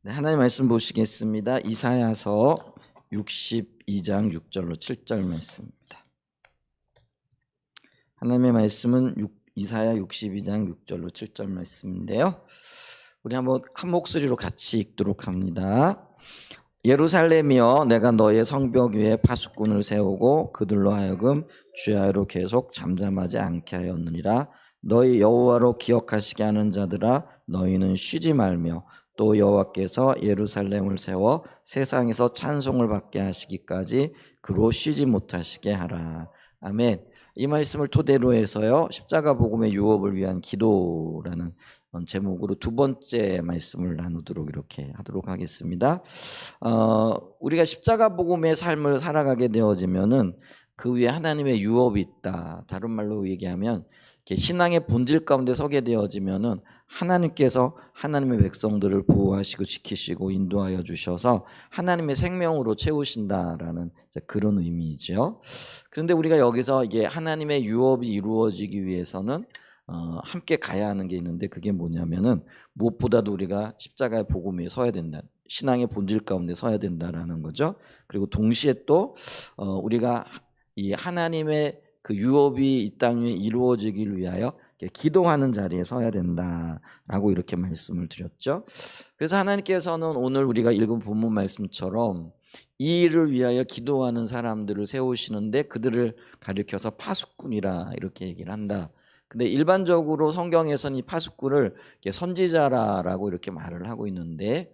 네, 하나님 말씀 보시겠습니다. 이사야서 62장 6절로 7절 말씀입니다. 하나님의 말씀은 이사야 62장 6절로 7절 말씀인데요. 우리 한번 한 목소리로 같이 읽도록 합니다. 예루살렘이여, 내가 너의 성벽 위에 파수꾼을 세우고 그들로 하여금 주야로 계속 잠잠하지 않게 하였느니라. 너희 여호와로 기억하시게 하는 자들아, 너희는 쉬지 말며 또 여호와께서 예루살렘을 세워 세상에서 찬송을 받게 하시기까지 그로 쉬지 못하시게 하라. 아멘. 이 말씀을 토대로 해서요, 십자가 복음의 유업을 위한 기도라는 제목으로 두 번째 말씀을 나누도록 이렇게 하도록 하겠습니다. 우리가 십자가 복음의 삶을 살아가게 되어지면은 그 위에 하나님의 유업이 있다. 다른 말로 얘기하면 신앙의 본질 가운데 서게 되어지면은 하나님께서 하나님의 백성들을 보호하시고 지키시고 인도하여 주셔서 하나님의 생명으로 채우신다라는 그런 의미이죠. 그런데 우리가 여기서 이게 하나님의 유업이 이루어지기 위해서는 함께 가야 하는 게 있는데, 그게 뭐냐면은 무엇보다도 우리가 십자가의 복음 위에 서야 된다. 신앙의 본질 가운데 서야 된다라는 거죠. 그리고 동시에 또 우리가 이 하나님의 그 유업이 이 땅 위에 이루어지길 위하여 기도하는 자리에 서야 된다라고 이렇게 말씀을 드렸죠. 그래서 하나님께서는 오늘 우리가 읽은 본문 말씀처럼 이 일을 위하여 기도하는 사람들을 세우시는데 그들을 가리켜서 파수꾼이라 이렇게 얘기를 한다. 근데 일반적으로 성경에서는 이 파수꾼을 선지자라고 이렇게 말을 하고 있는데,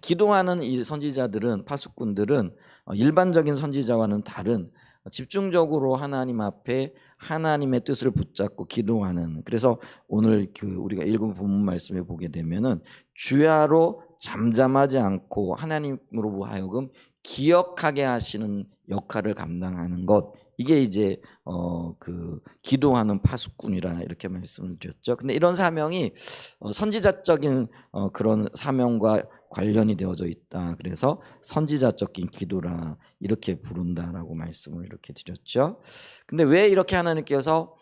기도하는 이 선지자들은, 파수꾼들은 일반적인 선지자와는 다른 집중적으로 하나님 앞에 하나님의 뜻을 붙잡고 기도하는, 그래서 오늘 우리가 읽은 본문 말씀에 보게 되면은 주야로 잠잠하지 않고 하나님으로 하여금 기억하게 하시는 역할을 감당하는 것, 이게 이제 기도하는 파수꾼이라 이렇게 말씀을 드렸죠. 근데 이런 사명이 선지자적인 그런 사명과 관련이 되어져 있다. 그래서 선지자적인 기도라 이렇게 부른다라고 말씀을 이렇게 드렸죠. 근데 왜 이렇게 하나님께서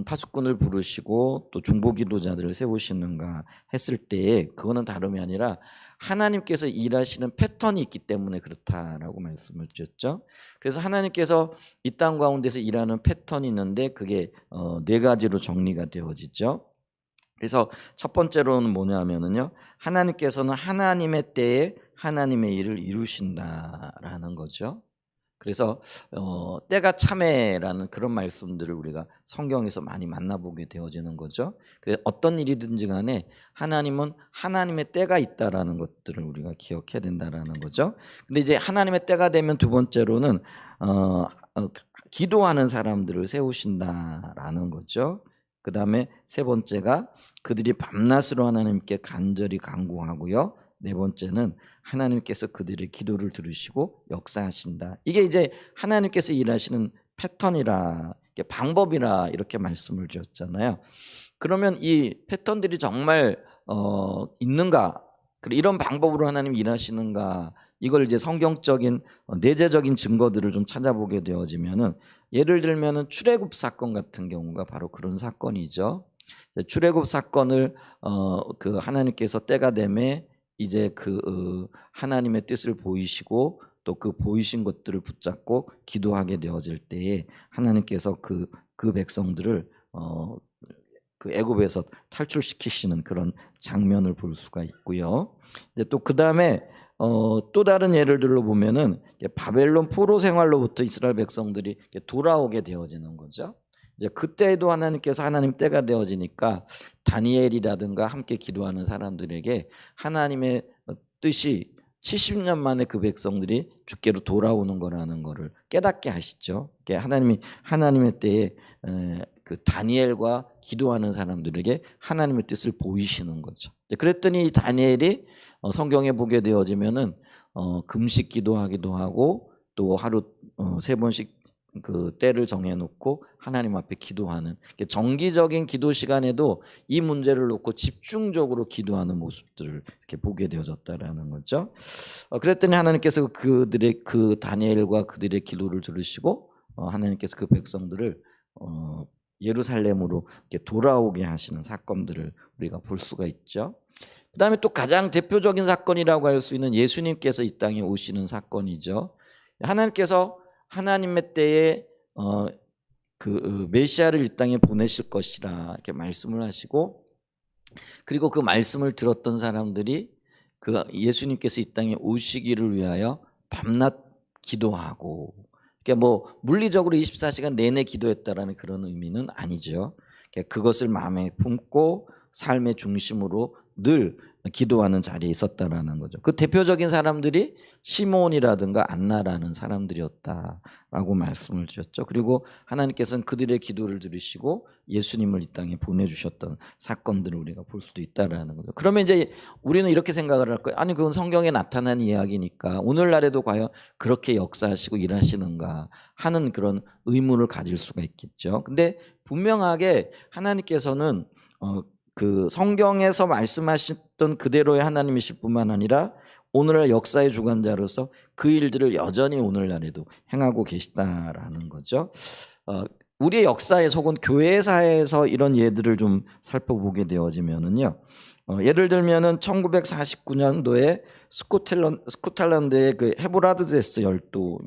파수꾼을 부르시고 또 중보기도자들을 세우시는가 했을 때, 그거는 다름이 아니라 하나님께서 일하시는 패턴이 있기 때문에 그렇다라고 말씀을 드렸죠. 그래서 하나님께서 이 땅 가운데서 일하는 패턴이 있는데 그게 네 가지로 정리가 되어지죠. 그래서 첫 번째로는 뭐냐면은요, 하나님께서는 하나님의 때에 하나님의 일을 이루신다라는 거죠. 그래서 때가 참에라는 그런 말씀들을 우리가 성경에서 많이 만나보게 되어지는 거죠. 그래서 어떤 일이든지 간에 하나님은 하나님의 때가 있다라는 것들을 우리가 기억해야 된다라는 거죠. 근데 이제 하나님의 때가 되면 두 번째로는 기도하는 사람들을 세우신다라는 거죠. 그 다음에 세 번째가 그들이 밤낮으로 하나님께 간절히 간구하고요. 네 번째는 하나님께서 그들의 기도를 들으시고 역사하신다. 이게 이제 하나님께서 일하시는 패턴이라, 방법이라 이렇게 말씀을 드렸잖아요. 그러면 이 패턴들이 정말 있는가? 그리고 이런 방법으로 하나님 일하시는가? 이걸 이제 성경적인 내재적인 증거들을 좀 찾아보게 되어지면은, 예를 들면은 출애굽 사건 같은 경우가 바로 그런 사건이죠. 출애굽 사건을 그 하나님께서 때가 되매 이제 하나님의 뜻을 보이시고 또 그 보이신 것들을 붙잡고 기도하게 되어질 때에 하나님께서 그 백성들을 그 애굽에서 탈출시키시는 그런 장면을 볼 수가 있고요. 또 그 다음에 또 다른 예를 들어 보면은 바벨론 포로 생활로부터 이스라엘 백성들이 돌아오게 되어지는 거죠. 이제 그때에도 하나님께서 하나님 때가 되어지니까 다니엘이라든가 함께 기도하는 사람들에게 하나님의 뜻이 70년 만에 그 백성들이 주께로 돌아오는 거라는 거를 깨닫게 하시죠. 하나님의 때에 그 다니엘과 기도하는 사람들에게 하나님의 뜻을 보이시는 거죠. 그랬더니 다니엘이 성경에 보게 되어지면은 금식 기도하기도 하고 또 하루 3번씩 그 때를 정해놓고 하나님 앞에 기도하는, 정기적인 기도 시간에도 이 문제를 놓고 집중적으로 기도하는 모습들을 이렇게 보게 되어졌다라는 거죠. 그랬더니 하나님께서 그들의 그 다니엘과 그들의 기도를 들으시고 하나님께서 그 백성들을 예루살렘으로 이렇게 돌아오게 하시는 사건들을 우리가 볼 수가 있죠. 그다음에 또 가장 대표적인 사건이라고 할 수 있는 예수님께서 이 땅에 오시는 사건이죠. 하나님께서 하나님의 때에 그 메시아를 이 땅에 보내실 것이라 이렇게 말씀을 하시고, 그리고 그 말씀을 들었던 사람들이 그 예수님께서 이 땅에 오시기를 위하여 밤낮 기도하고, 그러니까 뭐 물리적으로 24시간 내내 기도했다라는 그런 의미는 아니죠. 그러니까 그것을 마음에 품고 삶의 중심으로 늘 기도하는 자리에 있었다라는 거죠. 그 대표적인 사람들이 시몬이라든가 안나라는 사람들이었다라고 말씀을 주셨죠. 그리고 하나님께서는 그들의 기도를 들으시고 예수님을 이 땅에 보내주셨던 사건들을 우리가 볼 수도 있다라는 거죠. 그러면 이제 우리는 이렇게 생각을 할 거예요. 아니 그건 성경에 나타난 이야기니까 오늘날에도 과연 그렇게 역사하시고 일하시는가 하는 그런 의문을 가질 수가 있겠죠. 근데 분명하게 하나님께서는 그 성경에서 말씀하셨던 그대로의 하나님이실 뿐만 아니라 오늘날 역사의 주관자로서 그 일들을 여전히 오늘날에도 행하고 계시다라는 거죠. 우리의 역사에 혹은 교회사에서 이런 예들을 좀 살펴보게 되어지면은요. 예를 들면은 1949년도에 스코틀랜드의 그 헤브라드제스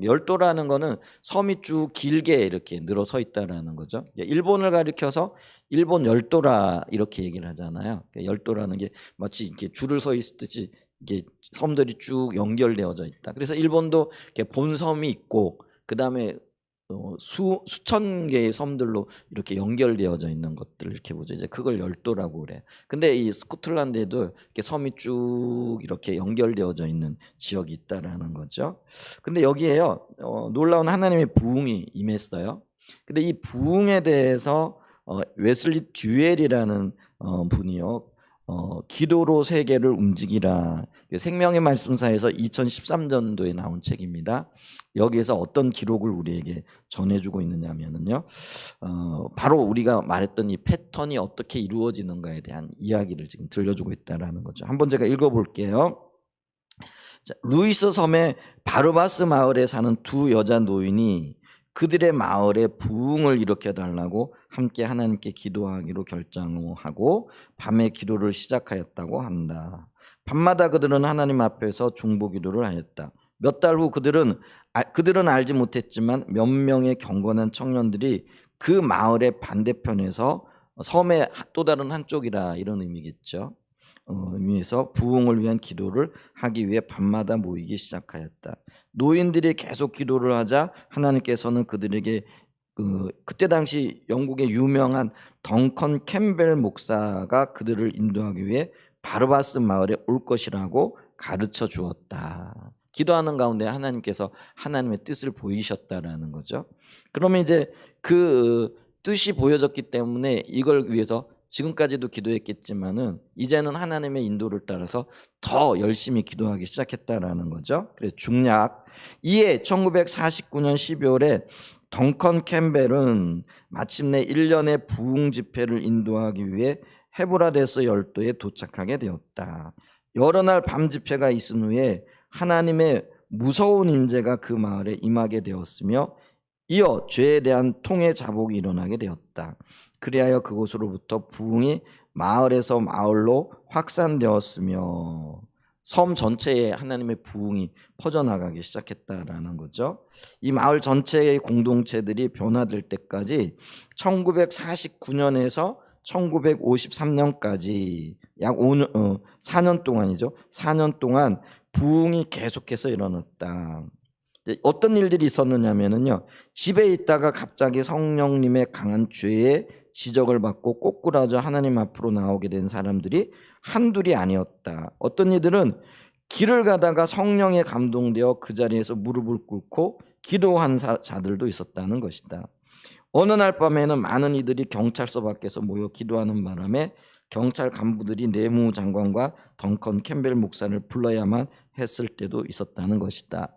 열도라는 거는 섬이 쭉 길게 이렇게 늘어서 있다라는 거죠. 일본을 가리켜서 일본 열도라 이렇게 얘기를 하잖아요. 열도라는 게 마치 이렇게 줄을 서 있듯이 이게 섬들이 쭉 연결되어져 있다. 그래서 일본도 이렇게 본섬이 있고 그 다음에 수천 개의 섬들로 이렇게 연결되어져 있는 것들 이렇게 보죠. 이제 그걸 열도라고 그래요. 근데 이 스코틀랜드에도 이렇게 섬이 쭉 이렇게 연결되어져 있는 지역이 있다라는 거죠. 근데 여기에요, 놀라운 하나님의 부흥이 임했어요. 근데 이 부흥에 대해서 웨슬리 듀엘이라는 분이요, 기도로 세계를 움직이라, 생명의 말씀사에서 2013년도에 나온 책입니다. 여기에서 어떤 기록을 우리에게 전해주고 있느냐면요, 바로 우리가 말했던 이 패턴이 어떻게 이루어지는가에 대한 이야기를 지금 들려주고 있다라는 거죠. 한번 제가 읽어볼게요. 자, 루이스 섬의 바르바스 마을에 사는 두 여자 노인이 그들의 마을에 부흥을 일으켜달라고 함께 하나님께 기도하기로 결정하고 밤에 기도를 시작하였다고 한다. 밤마다 그들은 하나님 앞에서 중보기도를 하였다. 몇 달 후 그들은 알지 못했지만 몇 명의 경건한 청년들이 그 마을의 반대편에서 섬의 또 다른 한쪽이라 이런 의미겠죠. 의미에서 부흥을 위한 기도를 하기 위해 밤마다 모이기 시작하였다. 노인들이 계속 기도를 하자 하나님께서는 그들에게 그때 당시 영국의 유명한 덩컨 캠벨 목사가 그들을 인도하기 위해 바르바스 마을에 올 것이라고 가르쳐 주었다. 기도하는 가운데 하나님께서 하나님의 뜻을 보이셨다라는 거죠. 그러면 이제 그 뜻이 보여졌기 때문에 이걸 위해서 지금까지도 기도했겠지만은 이제는 하나님의 인도를 따라서 더 열심히 기도하기 시작했다라는 거죠. 그래서 중략. 이에 1949년 12월에 덩컨 캠벨은 마침내 1년의 부흥 집회를 인도하기 위해 헤브라데스 열도에 도착하게 되었다. 여러 날 밤 집회가 있은 후에 하나님의 무서운 임재가 그 마을에 임하게 되었으며 이어 죄에 대한 통해 자복이 일어나게 되었다. 그리하여 그곳으로부터 부흥이 마을에서 마을로 확산되었으며 섬 전체에 하나님의 부흥이 퍼져나가기 시작했다라는 거죠. 이 마을 전체의 공동체들이 변화될 때까지 1949년에서 1953년까지 약 4년 동안이죠. 4년 동안 부흥이 계속해서 일어났다. 어떤 일들이 있었느냐면요, 집에 있다가 갑자기 성령님의 강한 죄에 지적을 받고 꼬꾸라져 하나님 앞으로 나오게 된 사람들이 한둘이 아니었다. 어떤 이들은 길을 가다가 성령에 감동되어 그 자리에서 무릎을 꿇고 기도한 자들도 있었다는 것이다. 어느 날 밤에는 많은 이들이 경찰서 밖에서 모여 기도하는 바람에 경찰 간부들이 내무장관과 덩컨 캠벨 목사를 불러야만 했을 때도 있었다는 것이다.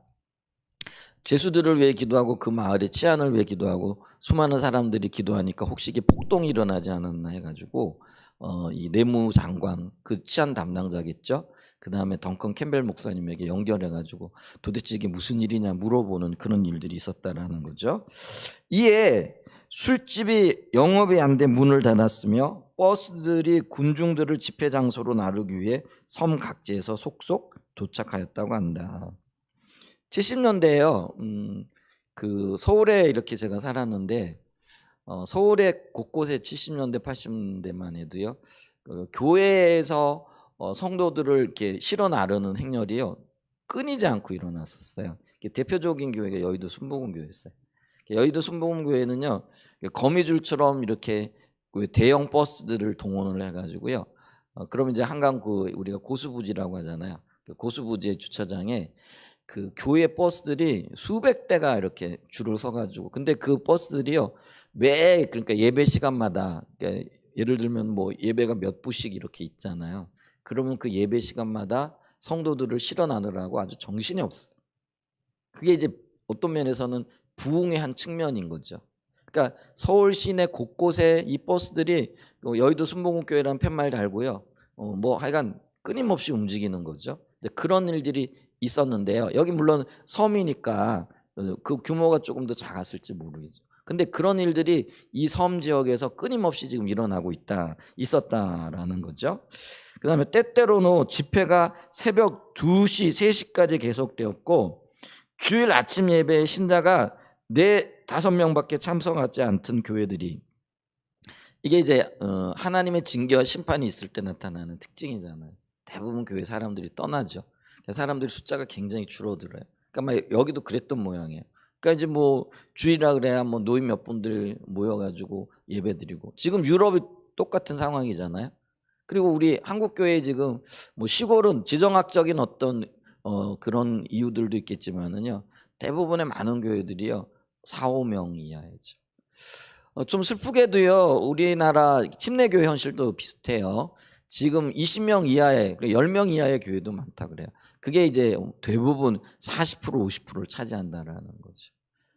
죄수들을 위해 기도하고 그 마을의 치안을 위해 기도하고 수많은 사람들이 기도하니까 혹시 이게 폭동이 일어나지 않았나 해가지고 이 내무장관, 그 치안 담당자겠죠. 그 다음에 덩컨 캠벨 목사님에게 연결해가지고 도대체 이게 무슨 일이냐 물어보는 그런 일들이 있었다라는 거죠. 이에 술집이 영업이 안 돼 문을 닫았으며 버스들이 군중들을 집회 장소로 나르기 위해 섬 각지에서 속속 도착하였다고 한다. 70년대에요. 그 서울에 이렇게 제가 살았는데 서울의 곳곳에 70년대, 80년대만 해도요. 교회에서 성도들을 이렇게 실어 나르는 행렬이요. 끊이지 않고 일어났었어요. 대표적인 교회가 여의도 순복음교회였어요. 여의도 순복음교회는요. 거미줄처럼 이렇게 대형 버스들을 동원을 해가지고요. 그러면 이제 한강 우리가 고수부지라고 하잖아요. 그 고수부지의 주차장에 그 교회 버스들이 수백 대가 이렇게 줄을 서가지고, 근데 그 버스들이요 그러니까 예배 시간마다, 그러니까 예를 들면 뭐 예배가 몇 부씩 이렇게 있잖아요. 그러면 그 예배 시간마다 성도들을 실어 나르라고 아주 정신이 없어요. 그게 이제 어떤 면에서는 부흥의 한 측면인 거죠. 그러니까 서울 시내 곳곳에 이 버스들이 여의도 순복음교회라는 팻말 달고요. 뭐 하여간 끊임없이 움직이는 거죠. 그런 일들이 있었는데요. 여기 물론 섬이니까 그 규모가 조금 더 작았을지 모르겠죠. 근데 그런 일들이 이 섬 지역에서 끊임없이 지금 일어나고 있었다라는 거죠. 그다음에 때때로는 집회가 새벽 2시, 3시까지 계속되었고 주일 아침 예배에 신자가 4-5명밖에 참석하지 않던 교회들이, 이게 이제 하나님의 징계와 심판이 있을 때 나타나는 특징이잖아요. 대부분 교회 사람들이 떠나죠. 사람들이 숫자가 굉장히 줄어들어요. 그러니까 막 여기도 그랬던 모양이에요. 그러니까 이제 뭐 주일이라 그래야 뭐 노인 몇 분들 모여가지고 예배드리고, 지금 유럽이 똑같은 상황이잖아요. 그리고 우리 한국 교회 지금 뭐 시골은 지정학적인 어떤 그런 이유들도 있겠지만은요, 대부분의 많은 교회들이요 4-5명 이하이죠. 좀 슬프게도요 우리나라 침례교회 현실도 비슷해요. 지금 20명 이하의, 10명 이하의 교회도 많다 그래요. 그게 이제 대부분 40% 50%를 차지한다라는 거죠.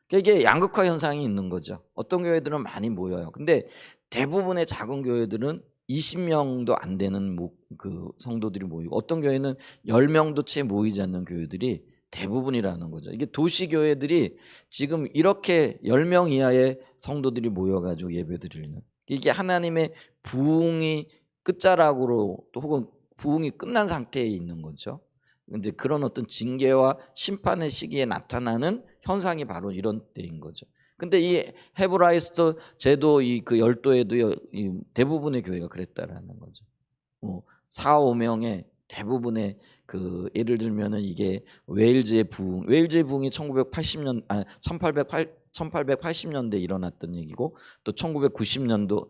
그러니까 이게 양극화 현상이 있는 거죠. 어떤 교회들은 많이 모여요. 근데 대부분의 작은 교회들은 20명도 안 되는 그 성도들이 모이고, 어떤 교회는 10명도 채 모이지 않는 교회들이 대부분이라는 거죠. 이게 도시 교회들이 지금 이렇게 10명 이하의 성도들이 모여가지고 예배드리는, 이게 하나님의 부흥이 끝자락으로 또 혹은 부흥이 끝난 상태에 있는 거죠. 이제 그런 어떤 징계와 심판의 시기에 나타나는 현상이 바로 이런 때인 거죠. 근데 이 헤브라이스트 제도 그 열도에도 대부분의 교회가 그랬다라는 거죠. 4-5명의 대부분의 그 예를 들면은 이게 웨일즈의 부흥이 1880년대 일어났던 얘기고, 또 1990년도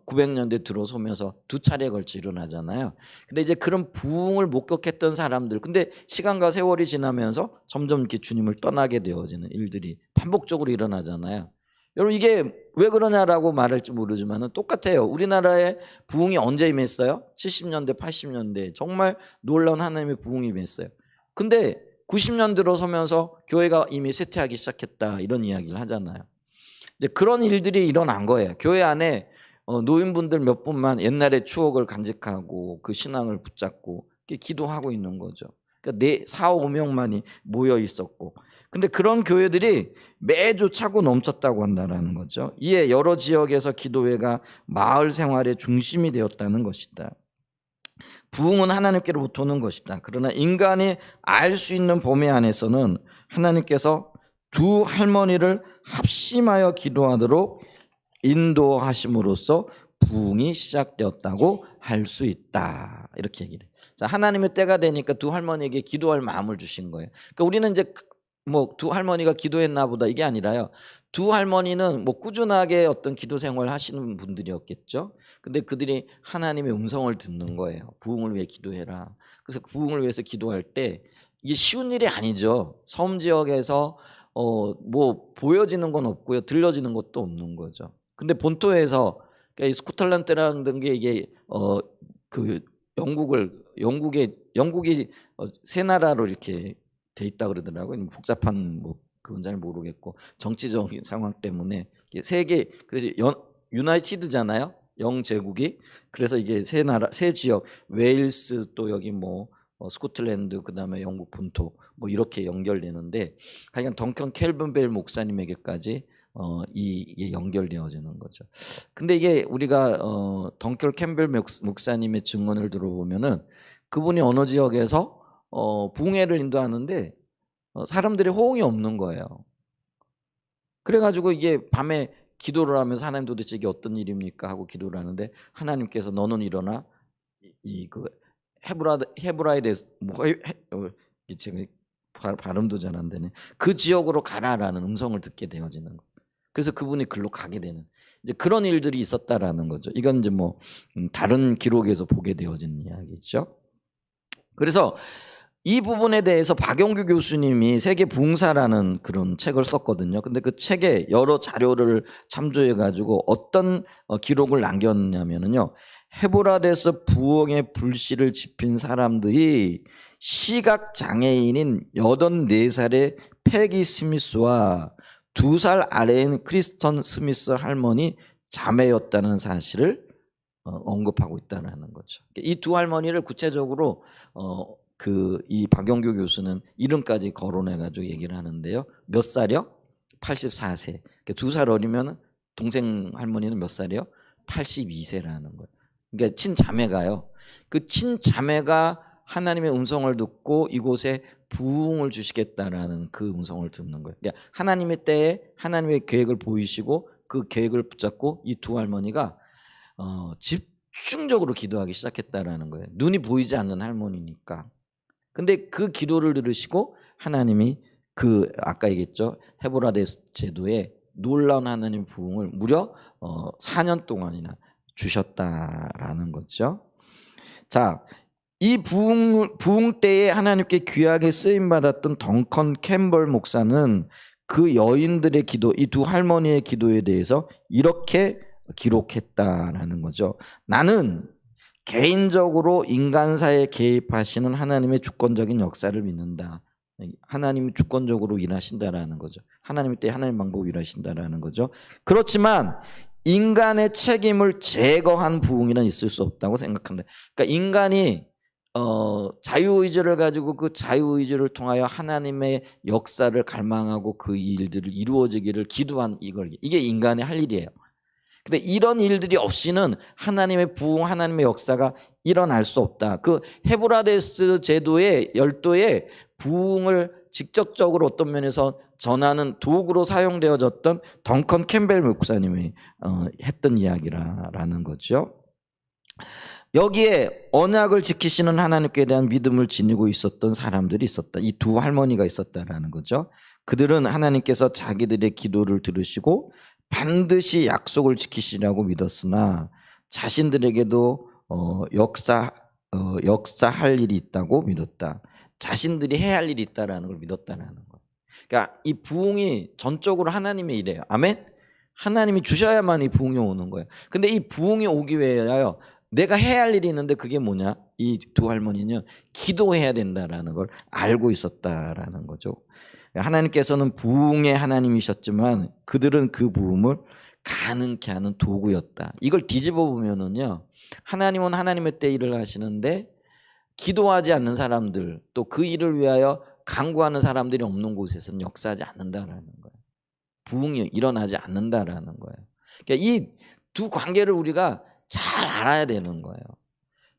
900년대 들어서면서 2차례에 걸쳐 일어나잖아요. 근데 이제 그런 부흥을 목격했던 사람들, 근데 시간과 세월이 지나면서 점점 이렇게 주님을 떠나게 되어지는 일들이 반복적으로 일어나잖아요. 여러분 이게 왜 그러냐라고 말할지 모르지만 똑같아요. 우리나라의 부흥이 언제 임했어요? 70년대 80년대 정말 놀라운 하나님의 부흥이 임했어요. 근데 90년 들어서면서 교회가 이미 쇠퇴하기 시작했다 이런 이야기를 하잖아요. 이제 그런 일들이 일어난 거예요. 교회 안에 노인분들 몇 분만 옛날의 추억을 간직하고 그 신앙을 붙잡고 기도하고 있는 거죠. 그러니까 4-5명만이 모여 있었고, 근데 그런 교회들이 매주 차고 넘쳤다고 한다는 거죠. 이에 여러 지역에서 기도회가 마을 생활의 중심이 되었다는 것이다. 부흥은 하나님께로부터 오는 것이다. 그러나 인간이 알 수 있는 범위 안에서는 하나님께서 두 할머니를 합심하여 기도하도록 인도하심으로써 부흥이 시작되었다고 할 수 있다. 이렇게 얘기를 해요. 자, 하나님의 때가 되니까 두 할머니에게 기도할 마음을 주신 거예요. 그러니까 우리는 이제 뭐 두 할머니가 기도했나 보다 이게 아니라요. 두 할머니는 뭐 꾸준하게 어떤 기도 생활을 하시는 분들이었겠죠. 근데 그들이 하나님의 음성을 듣는 거예요. 부흥을 위해 기도해라. 그래서 부흥을 위해서 기도할 때 이게 쉬운 일이 아니죠. 섬 지역에서 뭐 보여지는 건 없고요, 들려지는 것도 없는 거죠. 근데 본토에서, 그러니까 스코틀랜드라는 게 이게 그 영국이 세 나라로 이렇게 돼 있다 그러더라고요. 복잡한 뭐 그건 잘 모르겠고 정치적인 상황 때문에 그래서 유나이티드잖아요. 영제국이. 그래서 이게 세 지역, 웨일스 또 여기 뭐 스코틀랜드 그다음에 영국 본토 뭐 이렇게 연결되는데, 하여간 덩컨 켈빈벨 목사님에게까지 이게 연결되어지는 거죠. 근데 이게 우리가 덩켈 캠벨 목사님의 증언을 들어보면은 그분이 어느 지역에서 부흥회를 인도하는데 사람들이 호응이 없는 거예요. 그래가지고 이게 밤에 기도를 하면서 하나님 도대체 이게 어떤 일입니까 하고 기도를 하는데 하나님께서 너는 일어나 그 헤브라이드에서 지금 발음도 잘 안 되네. 그 지역으로 가라라는 음성을 듣게 되어지는 거. 그래서 그분이 글로 가게 되는 이제 그런 일들이 있었다라는 거죠. 이건 이제 뭐 다른 기록에서 보게 되어지는 이야기죠. 그래서 이 부분에 대해서 박영규 교수님이 세계 부흥사라는 그런 책을 썼거든요. 근데 그 책에 여러 자료를 참조해 가지고 어떤 기록을 남겼냐면요. 헤브라데서 부흥의 불씨를 지핀 사람들이 시각 장애인인 84살의 패기 스미스와 2살 아래인 크리스턴 스미스 할머니 자매였다는 사실을 언급하고 있다는 거죠. 이 두 할머니를 구체적으로 이 박영규 교수는 이름까지 거론해 가지고 얘기를 하는데요. 몇 살이요? 84세. 2살 어리면 동생 할머니는 몇 살이요? 82세라는 거예요. 그러니까 친자매가요. 그 친자매가 하나님의 음성을 듣고 이곳에 부흥을 주시겠다라는 그 음성을 듣는 거예요. 그러니까 하나님의 때에 하나님의 계획을 보이시고 그 계획을 붙잡고 이 두 할머니가 집중적으로 기도하기 시작했다라는 거예요. 눈이 보이지 않는 할머니니까. 근데 그 기도를 들으시고 하나님이 아까 얘기했죠. 헤브라데스 제도에 놀라운 하나님 부흥을 무려 4년 동안이나 주셨다라는 거죠. 자, 이 부흥 때에 하나님께 귀하게 쓰임 받았던 덩컨 캠벌 목사는 그 여인들의 기도, 이 두 할머니의 기도에 대해서 이렇게 기록했다라는 거죠. 나는 개인적으로 인간사에 개입하시는 하나님의 주권적인 역사를 믿는다. 하나님이 주권적으로 일하신다라는 거죠. 하나님의 때 하나님 방법으로 일하신다라는 거죠. 그렇지만 인간의 책임을 제거한 부흥이란 있을 수 없다고 생각한다. 그러니까 인간이 자유의지를 가지고 그 자유의지를 통하여 하나님의 역사를 갈망하고 그 일들을 이루어지기를 기도한 이게 인간의 할 일이에요. 근데 이런 일들이 없이는 하나님의 부흥, 하나님의 역사가 일어날 수 없다. 그 헤브라데스 제도의 열도에 부흥을 직접적으로 어떤 면에서 전하는 도구로 사용되어졌던 덩컨 캠벨 목사님이 했던 이야기라는 거죠. 여기에 언약을 지키시는 하나님께 대한 믿음을 지니고 있었던 사람들이 있었다. 이 두 할머니가 있었다라는 거죠. 그들은 하나님께서 자기들의 기도를 들으시고 반드시 약속을 지키시라고 믿었으나 자신들에게도 역사할 일이 있다고 믿었다. 자신들이 해야 할 일이 있다라는 걸 믿었다라는 거예요. 그러니까 이 부흥이 전적으로 하나님의 일이에요. 아멘? 하나님이 주셔야만 이 부흥이 오는 거예요. 근데 이 부흥이 오기 위하여 내가 해야 할 일이 있는데 그게 뭐냐? 이 두 할머니는 기도해야 된다라는 걸 알고 있었다라는 거죠. 하나님께서는 부흥의 하나님이셨지만 그들은 그 부흥을 가능케 하는 도구였다. 이걸 뒤집어 보면은요, 하나님은 하나님의 때 일을 하시는데 기도하지 않는 사람들, 또 그 일을 위하여 간구하는 사람들이 없는 곳에서는 역사하지 않는다라는 거예요. 부흥이 일어나지 않는다라는 거예요. 그러니까 이 두 관계를 우리가 잘 알아야 되는 거예요.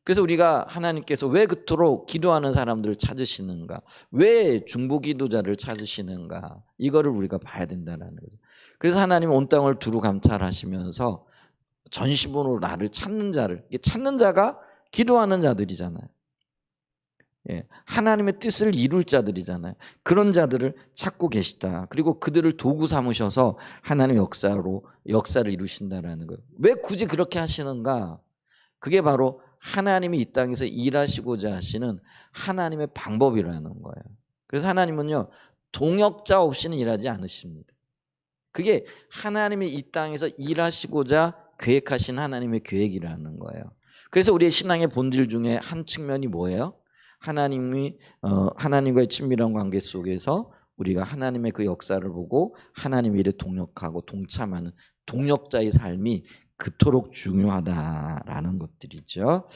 그래서 우리가 하나님께서 왜 그토록 기도하는 사람들을 찾으시는가, 왜 중보기도자를 찾으시는가, 이거를 우리가 봐야 된다는 거죠. 그래서 하나님은 온 땅을 두루 감찰하시면서 전심으로 나를 찾는 자가 기도하는 자들이잖아요. 예, 하나님의 뜻을 이룰 자들이잖아요. 그런 자들을 찾고 계시다. 그리고 그들을 도구 삼으셔서 하나님의 역사를 이루신다라는 거예요. 왜 굳이 그렇게 하시는가? 그게 바로 하나님이 이 땅에서 일하시고자 하시는 하나님의 방법이라는 거예요. 그래서 하나님은요, 동역자 없이는 일하지 않으십니다. 그게 하나님이 이 땅에서 일하시고자 계획하신 하나님의 계획이라는 거예요. 그래서 우리의 신앙의 본질 중에 한 측면이 뭐예요? 하나님과의 친밀한 관계 속에서 우리가 하나님의 그 역사를 보고 하나님의 일에 동역하고 동참하는 동역자의 삶이 그토록 중요하다라는 것들이죠.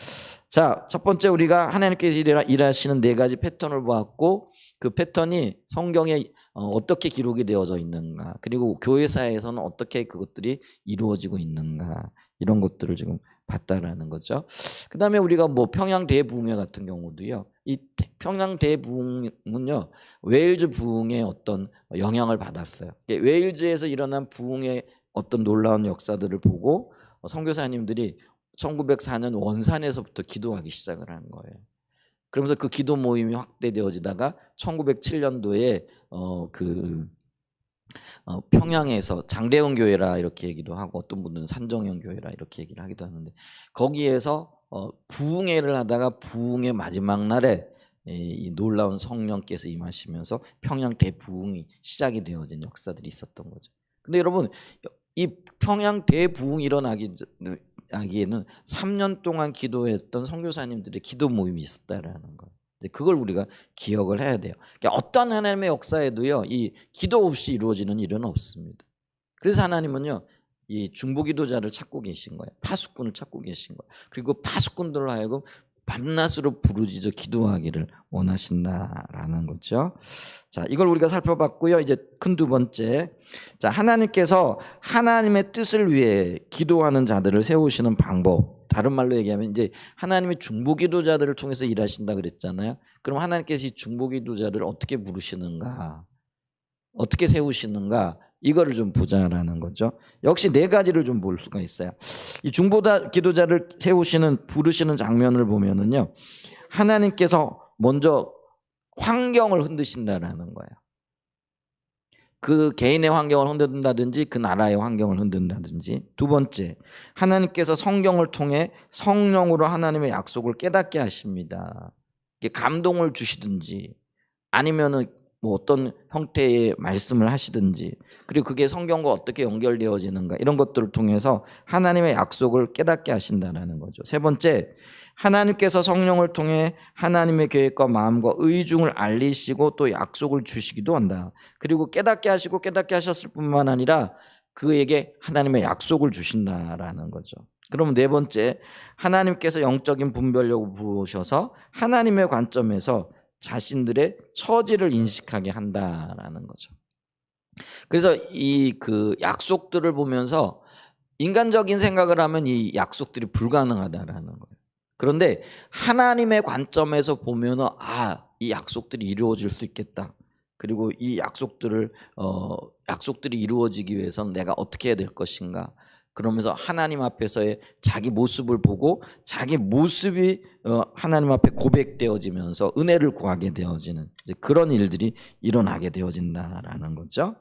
자, 첫 번째 우리가 하나님께서 일하시는 네 가지 패턴을 보았고 그 패턴이 성경에 어떻게 기록이 되어져 있는가, 그리고 교회사에서는 어떻게 그것들이 이루어지고 있는가, 이런 것들을 지금 봤다라는 거죠. 그 다음에 우리가 뭐 평양 대부흥회 같은 경우도요, 이 평양 대부흥은요 웨일즈 부흥의 어떤 영향을 받았어요. 웨일즈에서 일어난 부흥의 어떤 놀라운 역사들을 보고 선교사님들이 1904년 원산에서부터 기도하기 시작을 한 거예요. 그러면서 그 기도 모임이 확대되어지다가 1907년도에 평양에서 장대원 교회라 이렇게 얘기도 하고 어떤 분들은 산정현 교회라 이렇게 얘기를 하기도 하는데, 거기에서 부흥회를 하다가 부흥의 마지막 날에 이 놀라운 성령께서 임하시면서 평양 대부흥이 시작이 되어진 역사들이 있었던 거죠. 근데 여러분, 이 평양 대부흥이 일어나기에는 3년 동안 기도했던 선교사님들의 기도 모임이 있었다라는 거예요. 그걸 우리가 기억을 해야 돼요. 그러니까 어떤 하나님의 역사에도요, 이 기도 없이 이루어지는 일은 없습니다. 그래서 하나님은요, 이 중보기도자를 찾고 계신 거예요. 파수꾼을 찾고 계신 거예요. 그리고 파수꾼들로 하여금 밤낮으로 부르짖어 기도하기를 원하신다라는 거죠. 자, 이걸 우리가 살펴봤고요. 이제 큰 두 번째, 자, 하나님께서 하나님의 뜻을 위해 기도하는 자들을 세우시는 방법. 다른 말로 얘기하면 이제 하나님의 중보기도자들을 통해서 일하신다 그랬잖아요. 그럼 하나님께서 이 중보기도자들을 어떻게 부르시는가, 어떻게 세우시는가, 이거를 좀 보자라는 거죠. 역시 네 가지를 좀 볼 수가 있어요. 이 중보기도자를 부르시는 장면을 보면은요, 하나님께서 먼저 환경을 흔드신다라는 거예요. 그 개인의 환경을 흔든다든지 그 나라의 환경을 흔든다든지. 두 번째, 하나님께서 성경을 통해 성령으로 하나님의 약속을 깨닫게 하십니다. 감동을 주시든지 아니면은 뭐 어떤 형태의 말씀을 하시든지, 그리고 그게 성경과 어떻게 연결되어지는가, 이런 것들을 통해서 하나님의 약속을 깨닫게 하신다는 거죠. 세 번째, 하나님께서 성령을 통해 하나님의 계획과 마음과 의중을 알리시고 또 약속을 주시기도 한다. 그리고 깨닫게 하셨을 뿐만 아니라 그에게 하나님의 약속을 주신다라는 거죠. 그러면 네 번째, 하나님께서 영적인 분별력을 부으셔서 하나님의 관점에서 자신들의 처지를 인식하게 한다라는 거죠. 그래서 이 그 약속들을 보면서 인간적인 생각을 하면 이 약속들이 불가능하다라는 거예요. 그런데 하나님의 관점에서 보면은 이 약속들이 이루어질 수 있겠다. 그리고 이 약속들이 이루어지기 위해서는 내가 어떻게 해야 될 것인가. 그러면서 하나님 앞에서의 자기 모습을 보고 자기 모습이 하나님 앞에 고백되어지면서 은혜를 구하게 되어지는 그런 일들이 일어나게 되어진다라는 거죠.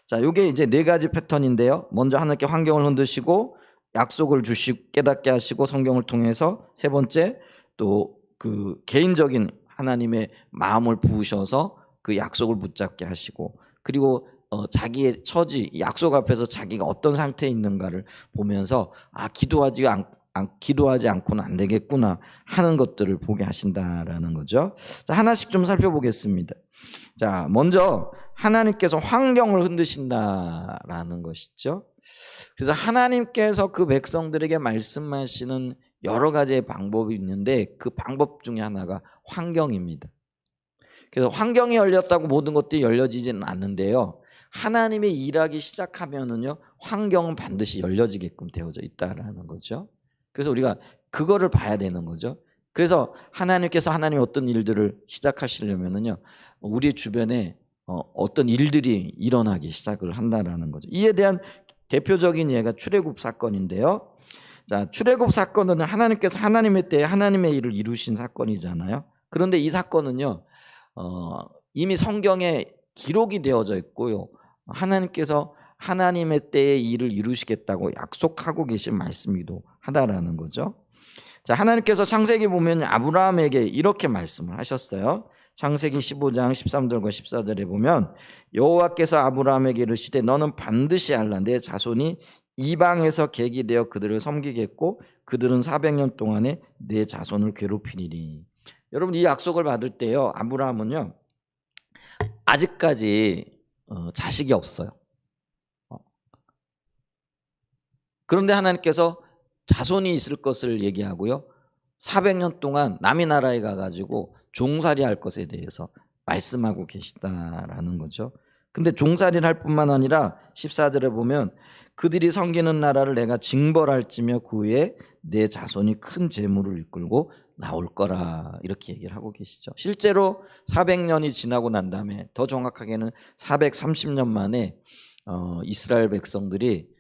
자, 이게 이제 네 가지 패턴인데요. 먼저 하나님께 환경을 흔드시고 약속을 주시고 깨닫게 하시고 성경을 통해서, 세 번째, 또 그 개인적인 하나님의 마음을 부으셔서 그 약속을 붙잡게 하시고, 그리고 자기의 처지, 약속 앞에서 자기가 어떤 상태에 있는가를 보면서 기도하지 않고는 안 되겠구나 하는 것들을 보게 하신다라는 거죠. 자, 하나씩 좀 살펴보겠습니다. 자, 먼저 하나님께서 환경을 흔드신다라는 것이죠. 그래서 하나님께서 그 백성들에게 말씀하시는 여러 가지의 방법이 있는데 그 방법 중에 하나가 환경입니다. 그래서 환경이 열렸다고 모든 것들이 열려지지는 않는데요, 하나님의 일하기 시작하면은요, 환경은 반드시 열려지게끔 되어져 있다라는 거죠. 그래서 우리가 그거를 봐야 되는 거죠. 그래서 하나님께서 하나님의 어떤 일들을 시작하시려면은요, 우리 주변에 어떤 일들이 일어나기 시작을 한다라는 거죠. 이에 대한 대표적인 예가 출애굽 사건인데요. 자, 출애굽 사건은 하나님께서 하나님의 때에 하나님의 일을 이루신 사건이잖아요. 그런데 이 사건은요, 이미 성경에 기록이 되어져 있고요, 하나님께서 하나님의 때에 일을 이루시겠다고 약속하고 계신 말씀이기도 하다라는 거죠. 자, 하나님께서 창세기 보면 아브라함에게 이렇게 말씀을 하셨어요. 창세기 15장 13절과 14절에 보면 여호와께서 아브라함에게 이르시되 너는 반드시 알라 내 자손이 이방에서 객이 되어 그들을 섬기겠고 그들은 400년 동안에 내 자손을 괴롭히리니. 여러분, 이 약속을 받을 때요, 아브라함은요 아직까지 자식이 없어요. 그런데 하나님께서 자손이 있을 것을 얘기하고요. 400년 동안 남의 나라에 가가지고 종살이 할 것에 대해서 말씀하고 계시다라는 거죠. 근데 종살이를 할 뿐만 아니라 14절에 보면 그들이 섬기는 나라를 내가 징벌할지며 그 후에 내 자손이 큰 재물을 이끌고 나올 거라, 이렇게 얘기를 하고 계시죠. 실제로 400년이 지나고 난 다음에, 더 정확하게는 430년 만에 이스라엘 백성들이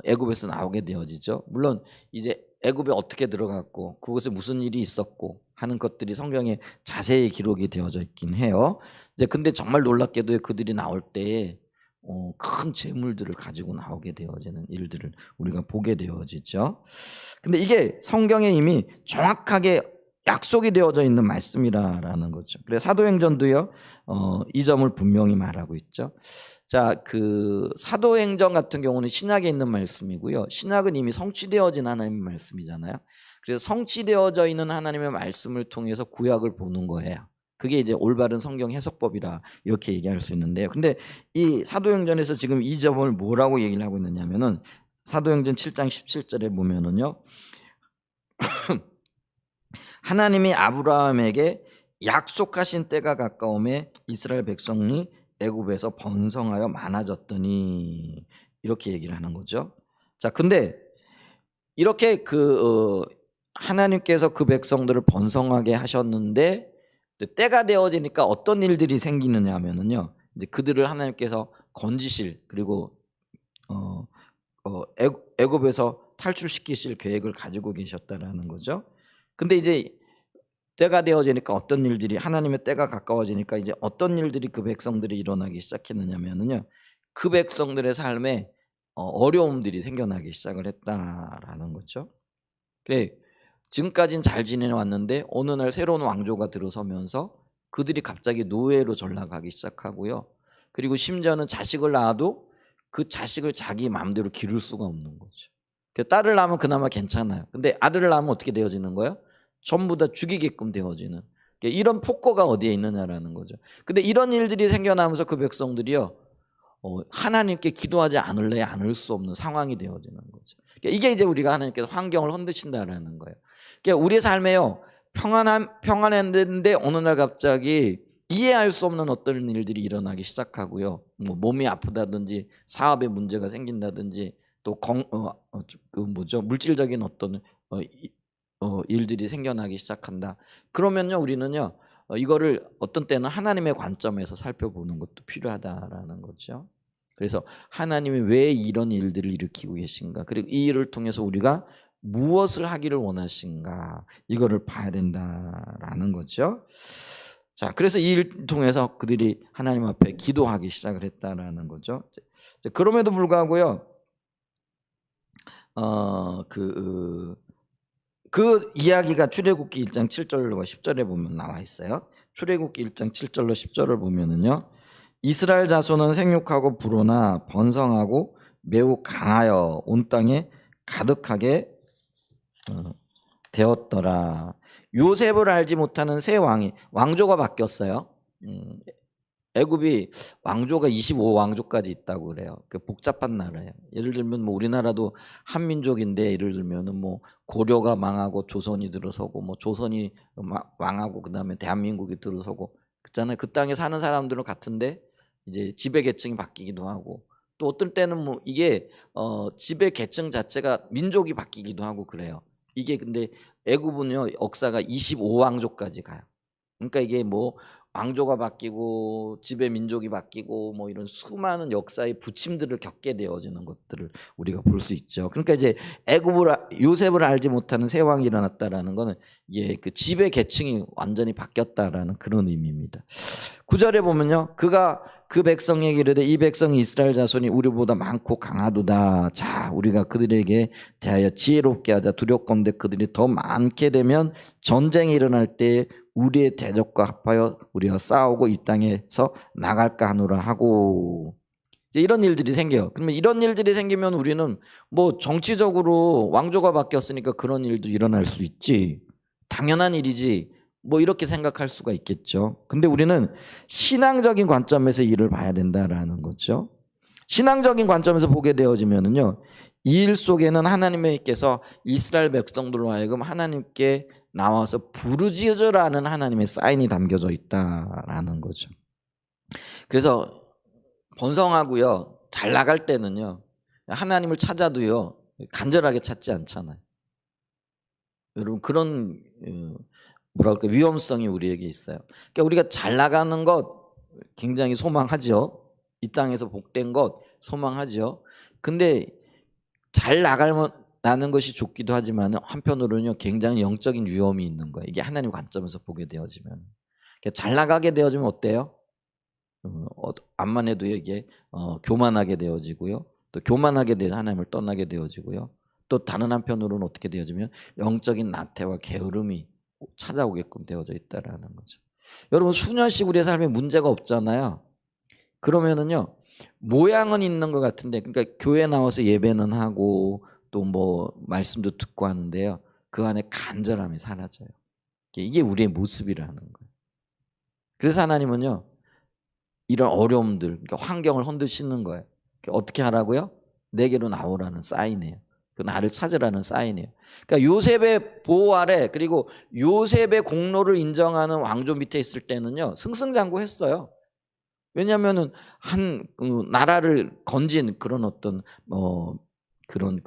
애굽에서 나오게 되어지죠. 물론 이제 애굽에 어떻게 들어갔고 그곳에 무슨 일이 있었고 하는 것들이 성경에 자세히 기록이 되어져 있긴 해요. 이제 근데 정말 놀랍게도 그들이 나올 때에 큰 재물들을 가지고 나오게 되어지는 일들을 우리가 보게 되어지죠. 근데 이게 성경에 이미 정확하게 약속이 되어져 있는 말씀이라는 거죠. 그래서 사도행전도요, 이 점을 분명히 말하고 있죠. 자, 그 사도행전 같은 경우는 신약에 있는 말씀이고요. 신약은 이미 성취되어진 하나님의 말씀이잖아요. 그래서 성취되어져 있는 하나님의 말씀을 통해서 구약을 보는 거예요. 그게 이제 올바른 성경 해석법이라 이렇게 얘기할 수 있는데요. 근데 이 사도행전에서 지금 이 점을 뭐라고 얘기를 하고 있느냐면은 사도행전 7장 17절에 보면은요. 하나님이 아브라함에게 약속하신 때가 가까움에 이스라엘 백성이 애굽에서 번성하여 많아졌더니, 이렇게 얘기를 하는 거죠. 자, 근데 이렇게 하나님께서 그 백성들을 번성하게 하셨는데 때가 되어지니까 어떤 일들이 생기느냐 하면은요, 이제 그들을 하나님께서 건지실, 그리고 애굽에서 탈출시키실 계획을 가지고 계셨다라는 거죠. 근데 이제 때가 되어지니까 어떤 일들이, 하나님의 때가 가까워지니까 이제 어떤 일들이 그 백성들이 일어나기 시작했느냐면은요, 그 백성들의 삶에 어려움들이 생겨나기 시작을 했다라는 거죠. 그래, 지금까지는 잘 지내왔는데 어느 날 새로운 왕조가 들어서면서 그들이 갑자기 노예로 전락하기 시작하고요. 그리고 심지어는 자식을 낳아도 그 자식을 자기 마음대로 기를 수가 없는 거죠. 딸을 낳으면 그나마 괜찮아요. 근데 아들을 낳으면 어떻게 되어지는 거예요? 전부 다 죽이게끔 되어지는, 이런 폭거가 어디에 있느냐라는 거죠. 근데 이런 일들이 생겨나면서 그 백성들이요, 하나님께 기도하지 않을래 않을 수 없는 상황이 되어지는 거죠. 이게 이제 우리가 하나님께서 환경을 흔드신다라는 거예요. 우리의 삶에요, 평안했는데 어느 날 갑자기 이해할 수 없는 어떤 일들이 일어나기 시작하고요. 뭐 몸이 아프다든지 사업에 문제가 생긴다든지 또 물질적인 어떤 일들이 생겨나기 시작한다. 그러면요, 우리는요, 이거를 어떤 때는 하나님의 관점에서 살펴보는 것도 필요하다라는 거죠. 그래서 하나님이 왜 이런 일들을 일으키고 계신가, 그리고 이 일을 통해서 우리가 무엇을 하기를 원하신가, 이거를 봐야 된다라는 거죠. 자, 그래서 이 일을 통해서 그들이 하나님 앞에 기도하기 시작을 했다라는 거죠. 그럼에도 불구하고요, 그 이야기가 출애굽기 1장 7절과 10절에 보면 나와 있어요. 출애굽기 1장 7절로 10절을 보면은요, 이스라엘 자손은 생육하고 불어나 번성하고 매우 강하여 온 땅에 가득하게 되었더라. 요셉을 알지 못하는 새 왕조가 바뀌었어요. 애굽이 왕조가 25왕조까지 있다고 그래요. 그 복잡한 나라예요. 예를 들면 뭐 우리나라도 한민족인데, 예를 들면은 뭐 고려가 망하고 조선이 들어서고, 뭐 조선이 망하고 그다음에 대한민국이 들어서고 그렇잖아요. 그 땅에 사는 사람들은 같은데 이제 지배 계층이 바뀌기도 하고, 또 어떨 때는 뭐 이게 지배 계층 자체가 민족이 바뀌기도 하고 그래요. 이게 근데 애굽은요, 역사가 25왕조까지 가요. 그러니까 이게 뭐 왕조가 바뀌고 지배 민족이 바뀌고 뭐 이런 수많은 역사의 부침들을 겪게 되어지는 것들을 우리가 볼 수 있죠. 그러니까 이제 요셉을 알지 못하는 새 왕이 일어났다라는 거는 이게 그 지배 계층이 완전히 바뀌었다라는 그런 의미입니다. 9절에 보면요, 그가 그 백성에게 이르되 이 백성이 이스라엘 자손이 우리보다 많고 강하도다. 자, 우리가 그들에게 대하여 지혜롭게 하자. 두렵건대 그들이 더 많게 되면 전쟁이 일어날 때 우리의 대적과 합하여 우리가 싸우고 이 땅에서 나갈까 하노라 하고, 이제 이런 일들이 생겨요. 그러면 이런 일들이 생기면 우리는 뭐 정치적으로 왕조가 바뀌었으니까 그런 일도 일어날 수 있지, 당연한 일이지, 뭐 이렇게 생각할 수가 있겠죠. 근데 우리는 신앙적인 관점에서 일을 봐야 된다라는 거죠. 신앙적인 관점에서 보게 되어지면은요, 이 일 속에는 하나님께서 이스라엘 백성들로 하여금 하나님께 나와서 부르짖으라는 하나님의 사인이 담겨져 있다라는 거죠. 그래서 번성하고요, 잘 나갈 때는요, 하나님을 찾아도요 간절하게 찾지 않잖아요. 여러분, 그런 뭐랄까 위험성이 우리에게 있어요. 그러니까 우리가 잘 나가는 것 굉장히 소망하죠. 이 땅에서 복된 것 소망하죠. 근데 잘 나가는 것이 좋기도 하지만 한편으로는요 굉장히 영적인 위험이 있는 거예요. 이게 하나님 관점에서 보게 되어지면. 그러니까 잘 나가게 되어지면 어때요? 암만 해도 이게 교만하게 되어지고요. 또 교만하게 되어 하나님을 떠나게 되어지고요. 또 다른 한편으로는 어떻게 되어지면 영적인 나태와 게으름이 찾아오게끔 되어져 있다라는 거죠. 여러분, 수년씩 우리의 삶에 문제가 없잖아요. 그러면은요 모양은 있는 것 같은데, 그러니까 교회 나와서 예배는 하고 또 뭐 말씀도 듣고 하는데요, 그 안에 간절함이 사라져요. 이게 우리의 모습이라는 거예요. 그래서 하나님은요 이런 어려움들, 그러니까 환경을 흔드시는 거예요. 어떻게 하라고요? 내게로 나오라는 사인이에요. 그 나를 찾으라는 사인이에요. 그러니까 요셉의 보호 아래, 그리고 요셉의 공로를 인정하는 왕조 밑에 있을 때는요 승승장구했어요. 왜냐하면은 한 나라를 건진 그런 어떤 그런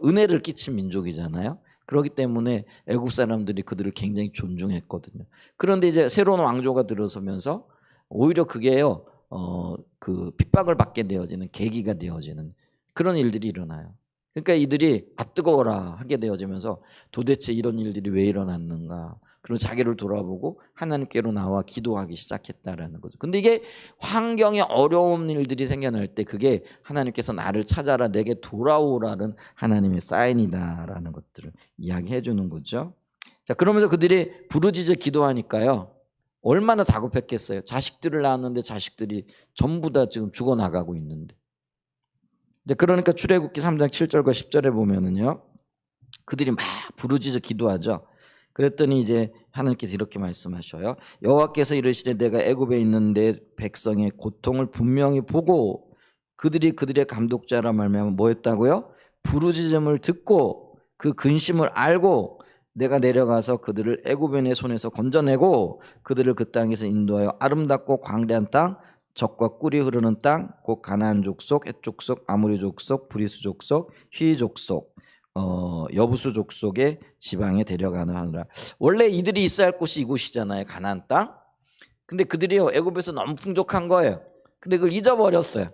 은혜를 끼친 민족이잖아요. 그렇기 때문에 애국 사람들이 그들을 굉장히 존중했거든요. 그런데 이제 새로운 왕조가 들어서면서 오히려 그게요 그 핍박을 받게 되어지는 계기가 되어지는 그런 일들이 일어나요. 그러니까 이들이 뜨거워라 하게 되어지면서 도대체 이런 일들이 왜 일어났는가, 그리고 자기를 돌아보고 하나님께로 나와 기도하기 시작했다라는 거죠. 근데 이게 환경에 어려운 일들이 생겨날 때 그게 하나님께서 나를 찾아라, 내게 돌아오라는 하나님의 사인이다라는 것들을 이야기해 주는 거죠. 자, 그러면서 그들이 부르짖어 기도하니까요 얼마나 다급했겠어요. 자식들을 낳았는데 자식들이 전부 다 지금 죽어나가고 있는데. 그러니까 출애굽기 3장 7절과 10절에 보면은요 그들이 막 부르짖어 기도하죠. 그랬더니 이제 하나님께서 이렇게 말씀하셔요. 여호와께서 이르시되 내가 애굽에 있는 내 백성의 고통을 분명히 보고 그들이 그들의 감독자라 말미암아 뭐했다고요? 부르짖음을 듣고 그 근심을 알고 내가 내려가서 그들을 애굽인의 손에서 건져내고 그들을 그 땅에서 인도하여 아름답고 광대한 땅, 젖과 꿀이 흐르는 땅, 곧 가나안 족속, 헷 족속, 아모리 족속, 브리스 족속, 휘 족속, 여부수 족속의 지방에 데려가는 하느라. 원래 이들이 있어야 할 곳이 이곳이잖아요, 가나안 땅. 근데 그들이요 애굽에서 너무 풍족한 거예요. 근데 그걸 잊어버렸어요.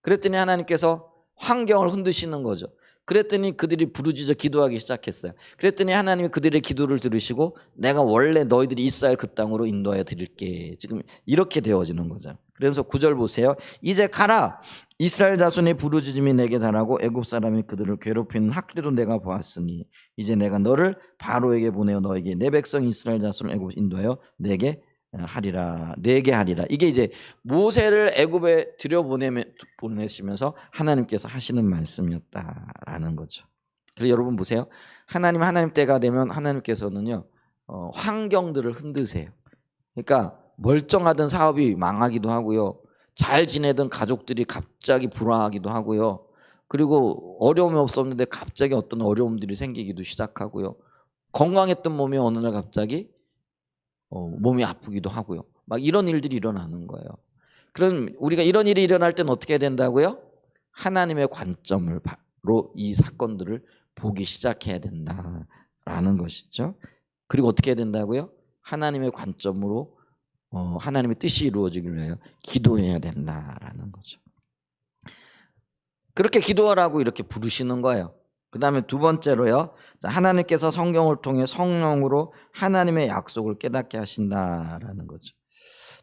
그랬더니 하나님께서 환경을 흔드시는 거죠. 그랬더니 그들이 부르짖어 기도하기 시작했어요. 그랬더니 하나님이 그들의 기도를 들으시고 내가 원래 너희들이 있어야 할 그 땅으로 인도하여 드릴게. 지금 이렇게 되어지는 거죠. 그래서 9절 보세요. 이제 가라. 이스라엘 자손의 부르짖음이 내게 달하고 애굽 사람이 그들을 괴롭히는 학대도 내가 보았으니 이제 내가 너를 바로에게 보내어 너에게 내 백성 이스라엘 자손을 애굽 인도하여 내게 하리라. 이게 이제 모세를 애굽에 들여보내시면서 하나님께서 하시는 말씀이었다라는 거죠. 그래서 여러분 보세요. 하나님 때가 되면 하나님께서는요 환경들을 흔드세요. 그러니까 멀쩡하던 사업이 망하기도 하고요, 잘 지내던 가족들이 갑자기 불화하기도 하고요, 그리고 어려움이 없었는데 갑자기 어떤 어려움들이 생기기도 시작하고요, 건강했던 몸이 어느 날 갑자기 몸이 아프기도 하고요. 막 이런 일들이 일어나는 거예요. 그럼 우리가 이런 일이 일어날 때는 어떻게 해야 된다고요? 하나님의 관점으로 이 사건들을 보기 시작해야 된다라는 것이죠. 그리고 어떻게 해야 된다고요? 하나님의 관점으로 하나님의 뜻이 이루어지길 위하여 기도해야 된다라는 거죠. 그렇게 기도하라고 이렇게 부르시는 거예요. 그 다음에 두 번째로요, 하나님께서 성경을 통해 성령으로 하나님의 약속을 깨닫게 하신다라는 거죠.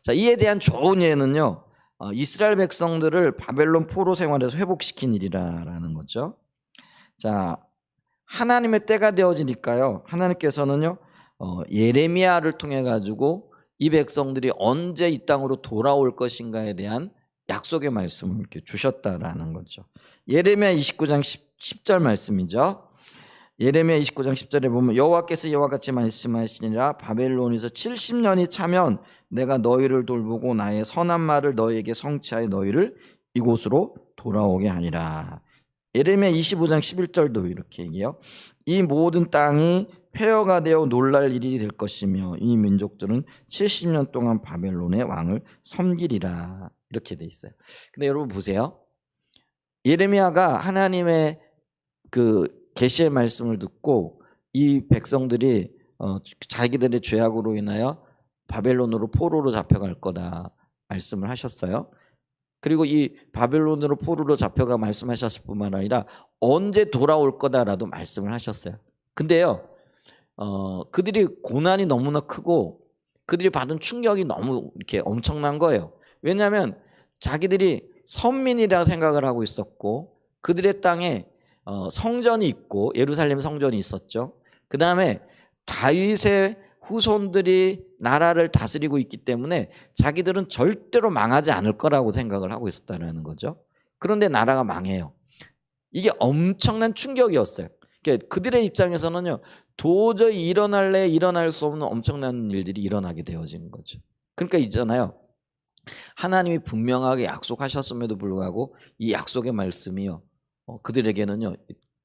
자, 이에 대한 좋은 예는요, 이스라엘 백성들을 바벨론 포로 생활에서 회복시킨 일이라는 거죠. 자, 하나님의 때가 되어지니까요, 하나님께서는요 예레미야를 통해 가지고 이 백성들이 언제 이 땅으로 돌아올 것인가에 대한 약속의 말씀을 이렇게 주셨다라는 거죠. 예레미야 29장 10절 말씀이죠. 예레미야 29장 10절에 보면 여호와께서 이와 같이 말씀하시니라 바벨론에서 70년이 차면 내가 너희를 돌보고 나의 선한 말을 너희에게 성취하여 너희를 이곳으로 돌아오게 하리라. 예레미야 25장 11절도 이렇게 얘기해요. 이 모든 땅이 폐허가 되어 놀랄 일이 될 것이며 이 민족들은 70년 동안 바벨론의 왕을 섬기리라. 이렇게 돼 있어요. 근데 여러분 보세요. 예레미야가 하나님의 그 계시의 말씀을 듣고 이 백성들이 자기들의 죄악으로 인하여 바벨론으로 포로로 잡혀갈 거다 말씀을 하셨어요. 그리고 이 바벨론으로 포로로 잡혀가 말씀하셨을 뿐만 아니라 언제 돌아올 거다라도 말씀을 하셨어요. 근데요, 그들이 고난이 너무나 크고 그들이 받은 충격이 너무 이렇게 엄청난 거예요. 왜냐하면 자기들이 선민이라 생각을 하고 있었고 그들의 땅에 성전이 있고 예루살렘 성전이 있었죠. 그 다음에 다윗의 후손들이 나라를 다스리고 있기 때문에 자기들은 절대로 망하지 않을 거라고 생각을 하고 있었다는 거죠. 그런데 나라가 망해요. 이게 엄청난 충격이었어요. 그러니까 그들의 입장에서는요, 도저히 일어날 수 없는 엄청난 일들이 일어나게 되어지는 거죠. 그러니까 있잖아요, 하나님이 분명하게 약속하셨음에도 불구하고 이 약속의 말씀이요, 그들에게는요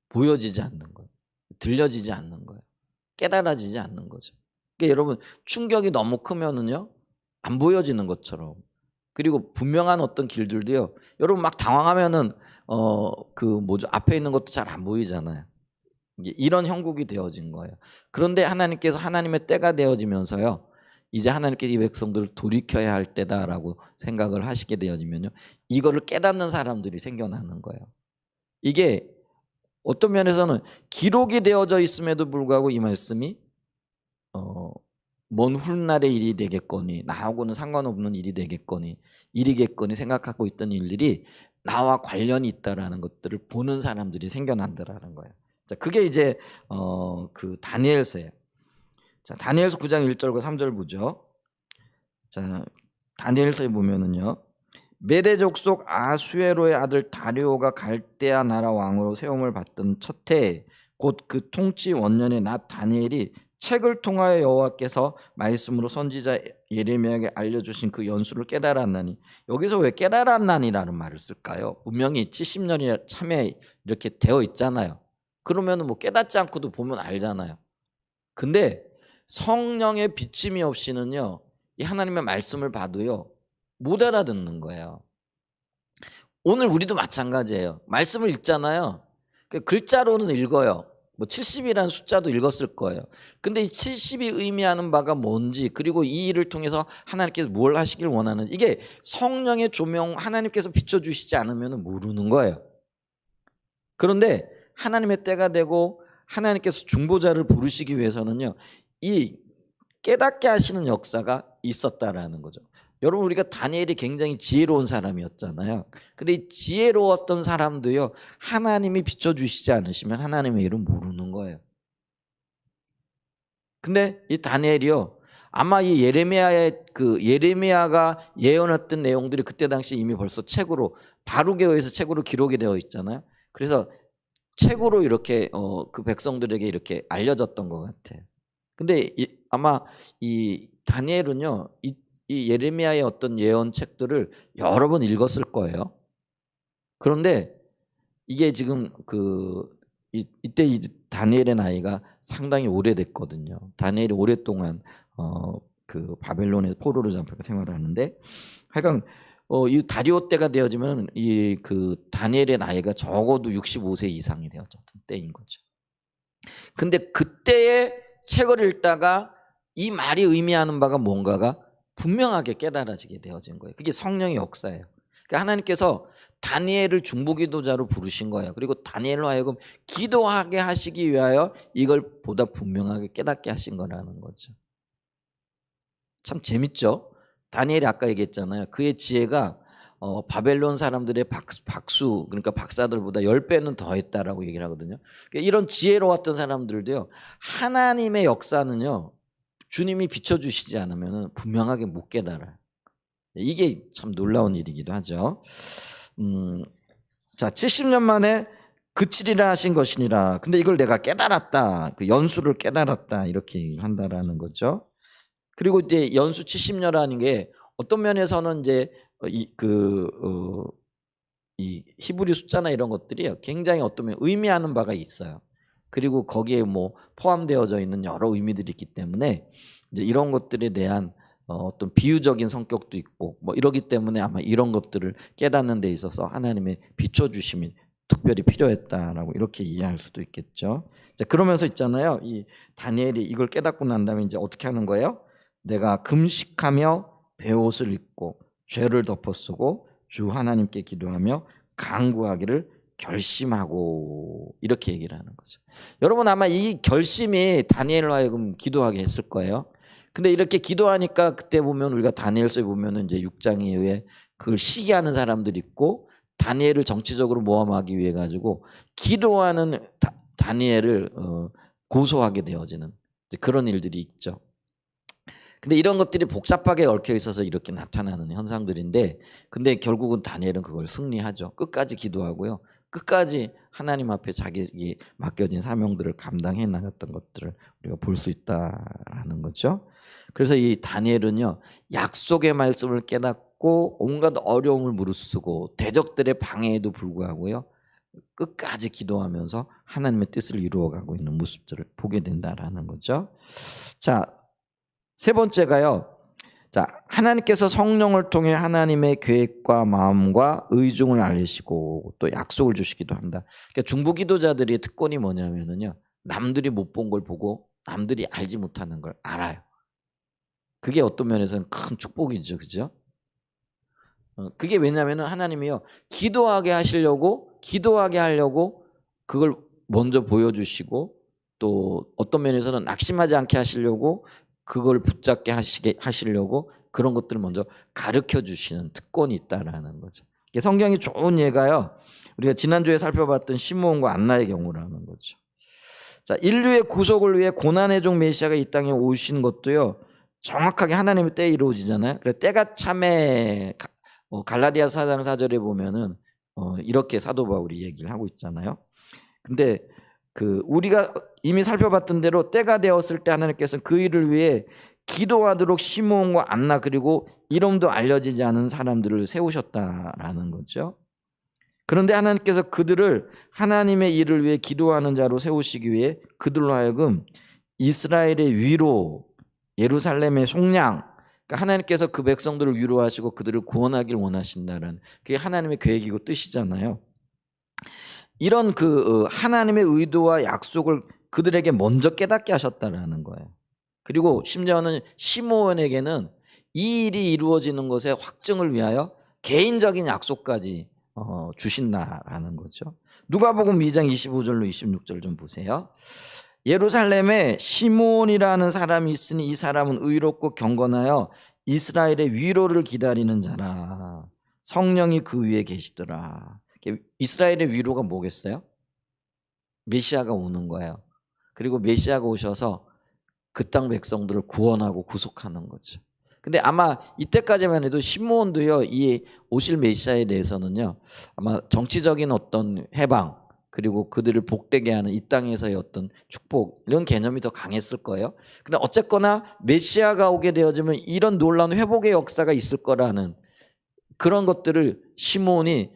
보여지지 않는 거예요. 들려지지 않는 거예요. 깨달아지지 않는 거죠. 그러니까 여러분, 충격이 너무 크면은요 안 보여지는 것처럼, 그리고 분명한 어떤 길들도요, 여러분 막 당황하면은 앞에 있는 것도 잘 안 보이잖아요. 이런 형국이 되어진 거예요. 그런데 하나님께서 하나님의 때가 되어지면서요, 이제 하나님께서 이 백성들을 돌이켜야 할 때다라고 생각을 하시게 되어지면요, 이거를 깨닫는 사람들이 생겨나는 거예요. 이게 어떤 면에서는 기록이 되어져 있음에도 불구하고 이 말씀이 먼 훗날의 일이 되겠거니, 나하고는 상관없는 일이 되겠거니, 일이겠거니 생각하고 있던 일들이 나와 관련이 있다라는 것들을 보는 사람들이 생겨난다라는 거예요. 자, 그게 이제 그 다니엘서예요. 자, 다니엘서 9장 1절과 3절 보죠. 자, 다니엘서에 보면은요, 메대 족속 아수에로의 아들 다리오가 갈대아 나라 왕으로 세움을 받던 첫 해, 곧 그 통치 원년에 나 다니엘이 책을 통하여 여호와께서 말씀으로 선지자 예레미야에게 알려주신 그 연수를 깨달았나니, 여기서 왜 깨달았나니라는 말을 쓸까요? 분명히 70년이 참에 이렇게 되어 있잖아요. 그러면 뭐 깨닫지 않고도 보면 알잖아요. 근데 성령의 비침이 없이는요, 이 하나님의 말씀을 봐도요 못 알아듣는 거예요. 오늘 우리도 마찬가지예요. 말씀을 읽잖아요. 글자로는 읽어요. 뭐 70이라는 숫자도 읽었을 거예요. 근데 이 70이 의미하는 바가 뭔지, 그리고 이 일을 통해서 하나님께서 뭘 하시길 원하는지, 이게 성령의 조명, 하나님께서 비춰주시지 않으면 모르는 거예요. 그런데 하나님의 때가 되고 하나님께서 중보자를 부르시기 위해서는요, 이 깨닫게 하시는 역사가 있었다라는 거죠. 여러분, 우리가 다니엘이 굉장히 지혜로운 사람이었잖아요. 근데 이 지혜로웠던 사람도요, 하나님이 비춰주시지 않으시면 하나님의 일은 모르는 거예요. 근데 이 다니엘이요, 아마 이 예레미야가 예언했던 내용들이 그때 당시 이미 벌써 책으로, 바룩에 의해서 책으로 기록이 되어 있잖아요. 그래서 책으로 이렇게 그 백성들에게 이렇게 알려졌던 것 같아요. 근데 아마 이 다니엘은요, 이 예레미야의 어떤 예언책들을 여러 번 읽었을 거예요. 그런데 이게 지금 이때 이 다니엘의 나이가 상당히 오래됐거든요. 다니엘이 오랫동안 그 바벨론의 포로로 잡혀 생활을 하는데, 하여간 이 다리오 때가 되어지면 이 그 다니엘의 나이가 적어도 65세 이상이 되었던 때인 거죠. 근데 그때의 책을 읽다가 이 말이 의미하는 바가 뭔가가 분명하게 깨달아지게 되어진 거예요. 그게 성령의 역사예요. 그러니까 하나님께서 다니엘을 중보기도자로 부르신 거예요. 그리고 다니엘로 하여금 기도하게 하시기 위하여 이걸 보다 분명하게 깨닫게 하신 거라는 거죠. 참 재밌죠? 다니엘이 아까 얘기했잖아요. 그의 지혜가 바벨론 사람들의 박수, 그러니까 박사들보다 10배는 더 했다라고 얘기를 하거든요. 그러니까 이런 지혜로웠던 사람들도요, 하나님의 역사는요, 주님이 비춰주시지 않으면 분명하게 못 깨달아요. 이게 참 놀라운 일이기도 하죠. 자, 70년 만에 그치리라 하신 것이니라. 근데 이걸 내가 깨달았다. 그 연수를 깨달았다. 이렇게 한다라는 거죠. 그리고 이제 연수 70년이라는 게 어떤 면에서는 이제 이 히브리 숫자나 이런 것들이 굉장히 어떤 면 의미하는 바가 있어요. 그리고 거기에 뭐 포함되어져 있는 여러 의미들이 있기 때문에 이제 이런 것들에 대한 어떤 비유적인 성격도 있고 뭐 이러기 때문에 아마 이런 것들을 깨닫는 데 있어서 하나님의 비춰주심이 특별히 필요했다라고 이렇게 이해할 수도 있겠죠. 자, 그러면서 있잖아요. 이 다니엘이 이걸 깨닫고 난 다음에 이제 어떻게 하는 거예요? 내가 금식하며 베옷을 입고 죄를 덮어쓰고 주 하나님께 기도하며 간구하기를 결심하고 이렇게 얘기를 하는 거죠. 여러분 아마 이 결심이 다니엘로 하여금 기도하게 했을 거예요. 근데 이렇게 기도하니까 그때 보면 우리가 다니엘서에 보면은 이제 6장 이후에 그걸 시기하는 사람들이 있고 다니엘을 정치적으로 모함하기 위해 가지고 기도하는 다니엘을 고소하게 되어지는 그런 일들이 있죠. 근데 이런 것들이 복잡하게 얽혀 있어서 이렇게 나타나는 현상들인데 근데 결국은 다니엘은 그걸 승리하죠. 끝까지 기도하고요. 끝까지 하나님 앞에 자기에게 맡겨진 사명들을 감당해 나갔던 것들을 우리가 볼 수 있다라는 거죠. 그래서 이 다니엘은요. 약속의 말씀을 깨닫고 온갖 어려움을 무릅쓰고 대적들의 방해에도 불구하고요. 끝까지 기도하면서 하나님의 뜻을 이루어가고 있는 모습들을 보게 된다라는 거죠. 자, 세 번째가요. 자, 하나님께서 성령을 통해 하나님의 계획과 마음과 의중을 알리시고 또 약속을 주시기도 한다. 그러니까 중보 기도자들의 특권이 뭐냐면요. 남들이 못 본 걸 보고 남들이 알지 못하는 걸 알아요. 그게 어떤 면에서는 큰 축복이죠. 그죠? 그게 왜냐면은 하나님이요. 기도하게 하려고 그걸 먼저 보여주시고 또 어떤 면에서는 낙심하지 않게 하시려고 그걸 붙잡게 하시려고 그런 것들을 먼저 가르쳐 주시는 특권이 있다라는 거죠. 성경이 좋은 예가요. 우리가 지난주에 살펴봤던 시므온과 안나의 경우라는 거죠. 자, 인류의 구속을 위해 고난의 종 메시아가 이 땅에 오신 것도요. 정확하게 하나님의 때에 이루어지잖아요. 그래서 때가 참에 갈라디아 4장 4절에 보면은 이렇게 사도 바울이 얘기를 하고 있잖아요. 근데 우리가 이미 살펴봤던 대로 때가 되었을 때 하나님께서는 그 일을 위해 기도하도록 시므온과 안나 그리고 이름도 알려지지 않은 사람들을 세우셨다라는 거죠. 그런데 하나님께서 그들을 하나님의 일을 위해 기도하는 자로 세우시기 위해 그들로 하여금 이스라엘의 위로, 예루살렘의 속량, 그러니까 하나님께서 그 백성들을 위로하시고 그들을 구원하길 원하신다는 그게 하나님의 계획이고 뜻이잖아요. 이런 하나님의 의도와 약속을 그들에게 먼저 깨닫게 하셨다라는 거예요. 그리고 심지어는 시므온에게는 이 일이 이루어지는 것의 확증을 위하여 개인적인 약속까지 주신다라는 거죠. 누가복음 2장 25절로 26절 좀 보세요. 예루살렘에 시므온이라는 사람이 있으니 이 사람은 의롭고 경건하여 이스라엘의 위로를 기다리는 자라. 성령이 그 위에 계시더라. 이스라엘의 위로가 뭐겠어요? 메시아가 오는 거예요. 그리고 메시아가 오셔서 그 땅 백성들을 구원하고 구속하는 거죠. 근데 아마 이때까지만 해도 시므온도요, 이 오실 메시아에 대해서는요, 아마 정치적인 어떤 해방, 그리고 그들을 복되게 하는 이 땅에서의 어떤 축복, 이런 개념이 더 강했을 거예요. 근데 어쨌거나 메시아가 오게 되어지면 이런 놀라운 회복의 역사가 있을 거라는 그런 것들을 시므온이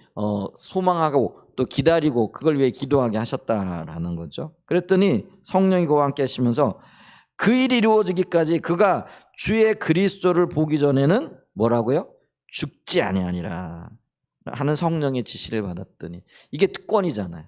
소망하고 또 기다리고 그걸 위해 기도하게 하셨다라는 거죠. 그랬더니 성령이 그와 함께 하시면서 그 일이 이루어지기까지 그가 주의 그리스도를 보기 전에는 뭐라고요? 죽지 아니하니라 하는 성령의 지시를 받았더니 이게 특권이잖아요.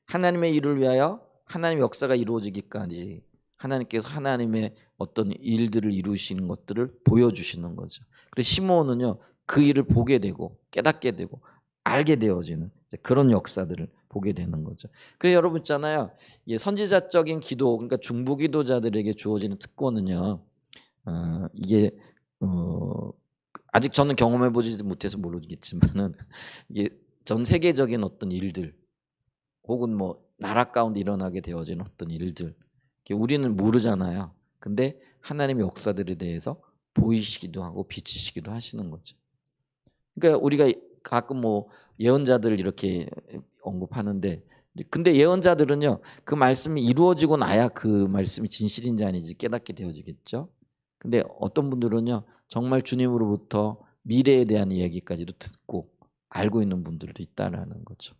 하나님의 일을 위하여 하나님의 역사가 이루어지기까지 하나님께서 하나님의 어떤 일들을 이루시는 것들을 보여주시는 거죠. 그래서 시므온은요 그 일을 보게 되고 깨닫게 되고 알게 되어지는 그런 역사들을 보게 되는 거죠. 그래서 여러분 있잖아요. 선지자적인 기도, 그러니까 중보 기도자들에게 주어지는 특권은요. 이게 아직 저는 경험해 보지 못해서 모르겠지만은 이게 전 세계적인 어떤 일들 혹은 뭐 나라 가운데 일어나게 되어지는 어떤 일들 우리는 모르잖아요. 근데 하나님의 역사들에 대해서 보이시기도 하고 비치시기도 하시는 거죠. 그러니까 우리가 가끔 뭐 예언자들 이렇게 언급하는데, 근데 예언자들은요 그 말씀이 이루어지고 나야 그 말씀이 진실인지 아닌지 깨닫게 되어지겠죠. 근데 어떤 분들은요 정말 주님으로부터 미래에 대한 이야기까지도 듣고 알고 있는 분들도 있다라는 거죠.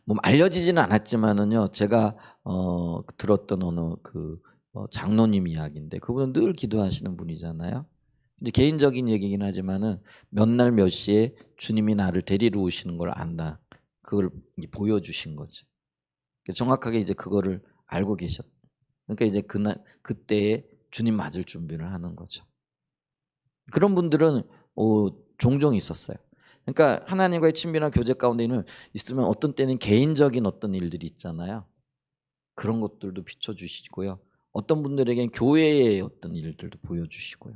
뭐 알려지지는 않았지만은요 제가 들었던 어느 장로님 이야기인데, 그분은 늘 기도하시는 분이잖아요. 이제 개인적인 얘기긴 하지만은 몇 날 몇 시에 주님이 나를 데리러 오시는 걸 안다. 그걸 보여주신 거죠. 정확하게 이제 그거를 알고 계셨. 그러니까 이제 그때에 주님 맞을 준비를 하는 거죠. 그런 분들은 종종 있었어요. 그러니까 하나님과의 친밀한 교제 가운데는 있으면 어떤 때는 개인적인 어떤 일들이 있잖아요. 그런 것들도 비춰주시고요. 어떤 분들에게는 교회의 어떤 일들도 보여주시고요.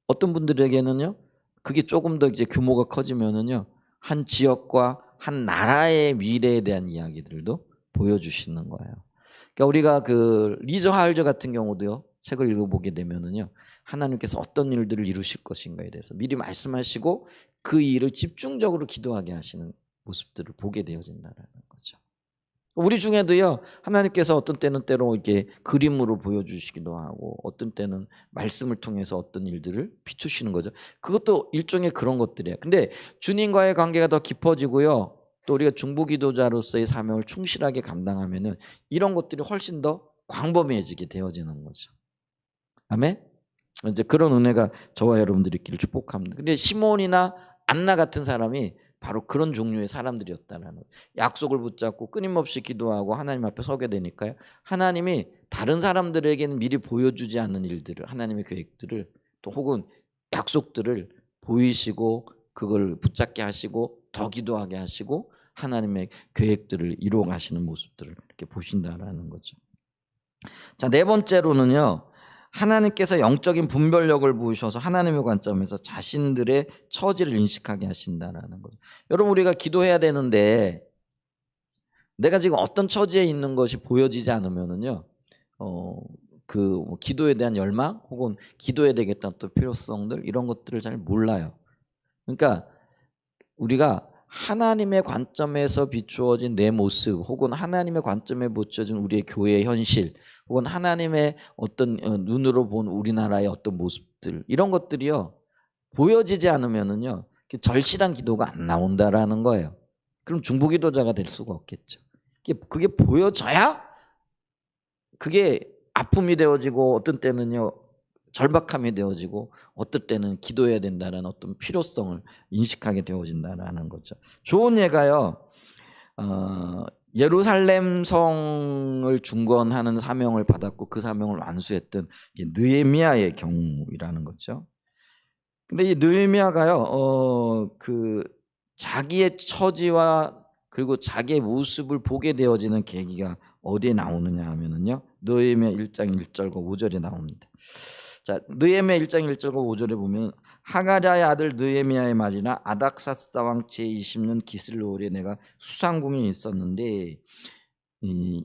어떤 분들에게는요, 그게 조금 더 이제 규모가 커지면은요, 한 지역과 한 나라의 미래에 대한 이야기들도 보여주시는 거예요. 그러니까 우리가 리저 하일저 같은 경우도요, 책을 읽어보게 되면은요, 하나님께서 어떤 일들을 이루실 것인가에 대해서 미리 말씀하시고 그 일을 집중적으로 기도하게 하시는 모습들을 보게 되어진다는 거죠. 우리 중에도요 하나님께서 어떤 때는 때로 이렇게 그림으로 보여주시기도 하고 어떤 때는 말씀을 통해서 어떤 일들을 비추시는 거죠. 그것도 일종의 그런 것들이에요. 근데 주님과의 관계가 더 깊어지고요, 또 우리가 중보기도자로서의 사명을 충실하게 감당하면은 이런 것들이 훨씬 더 광범위해지게 되어지는 거죠. 아멘. 이제 그런 은혜가 저와 여러분들이 있기를 축복합니다. 근데 시몬이나 안나 같은 사람이 바로 그런 종류의 사람들이었다는 거예요. 약속을 붙잡고 끊임없이 기도하고 하나님 앞에 서게 되니까요, 하나님이 다른 사람들에게는 미리 보여주지 않는 일들을, 하나님의 계획들을 또 혹은 약속들을 보이시고 그걸 붙잡게 하시고 더 기도하게 하시고 하나님의 계획들을 이루어 가시는 모습들을 이렇게 보신다라는 거죠. 자, 네 번째로는요, 하나님께서 영적인 분별력을 부으셔서 하나님의 관점에서 자신들의 처지를 인식하게 하신다라는 거죠. 여러분, 우리가 기도해야 되는데 내가 지금 어떤 처지에 있는 것이 보여지지 않으면은요, 기도에 대한 열망 혹은 기도해야 되겠다는 또 필요성들, 이런 것들을 잘 몰라요. 그러니까 우리가 하나님의 관점에서 비추어진 내 모습 혹은 하나님의 관점에 비추어진 우리의 교회의 현실 혹은 하나님의 어떤 눈으로 본 우리나라의 어떤 모습들, 이런 것들이요 보여지지 않으면은요 절실한 기도가 안 나온다라는 거예요. 그럼 중보기도자가 될 수가 없겠죠. 그게 보여져야 그게 아픔이 되어지고 어떤 때는요 절박함이 되어지고 어떨 때는 기도해야 된다는 어떤 필요성을 인식하게 되어진다는 거죠. 좋은 예가요, 예루살렘 성을 중건하는 사명을 받았고 그 사명을 완수했던 느헤미야의 경우라는 거죠. 근데 이 느헤미야가요 자기의 처지와 그리고 자기의 모습을 보게 되어지는 계기가 어디에 나오느냐 하면은요, 느헤미야 1장 1절과 5절에 나옵니다. 자, 느헤미야 1장 1절과 5절에 보면 하가랴의 아들 느헤미야의 말이나 아닥사스다 왕 제20년 기슬로울에 내가 수상궁에 있었는데, 이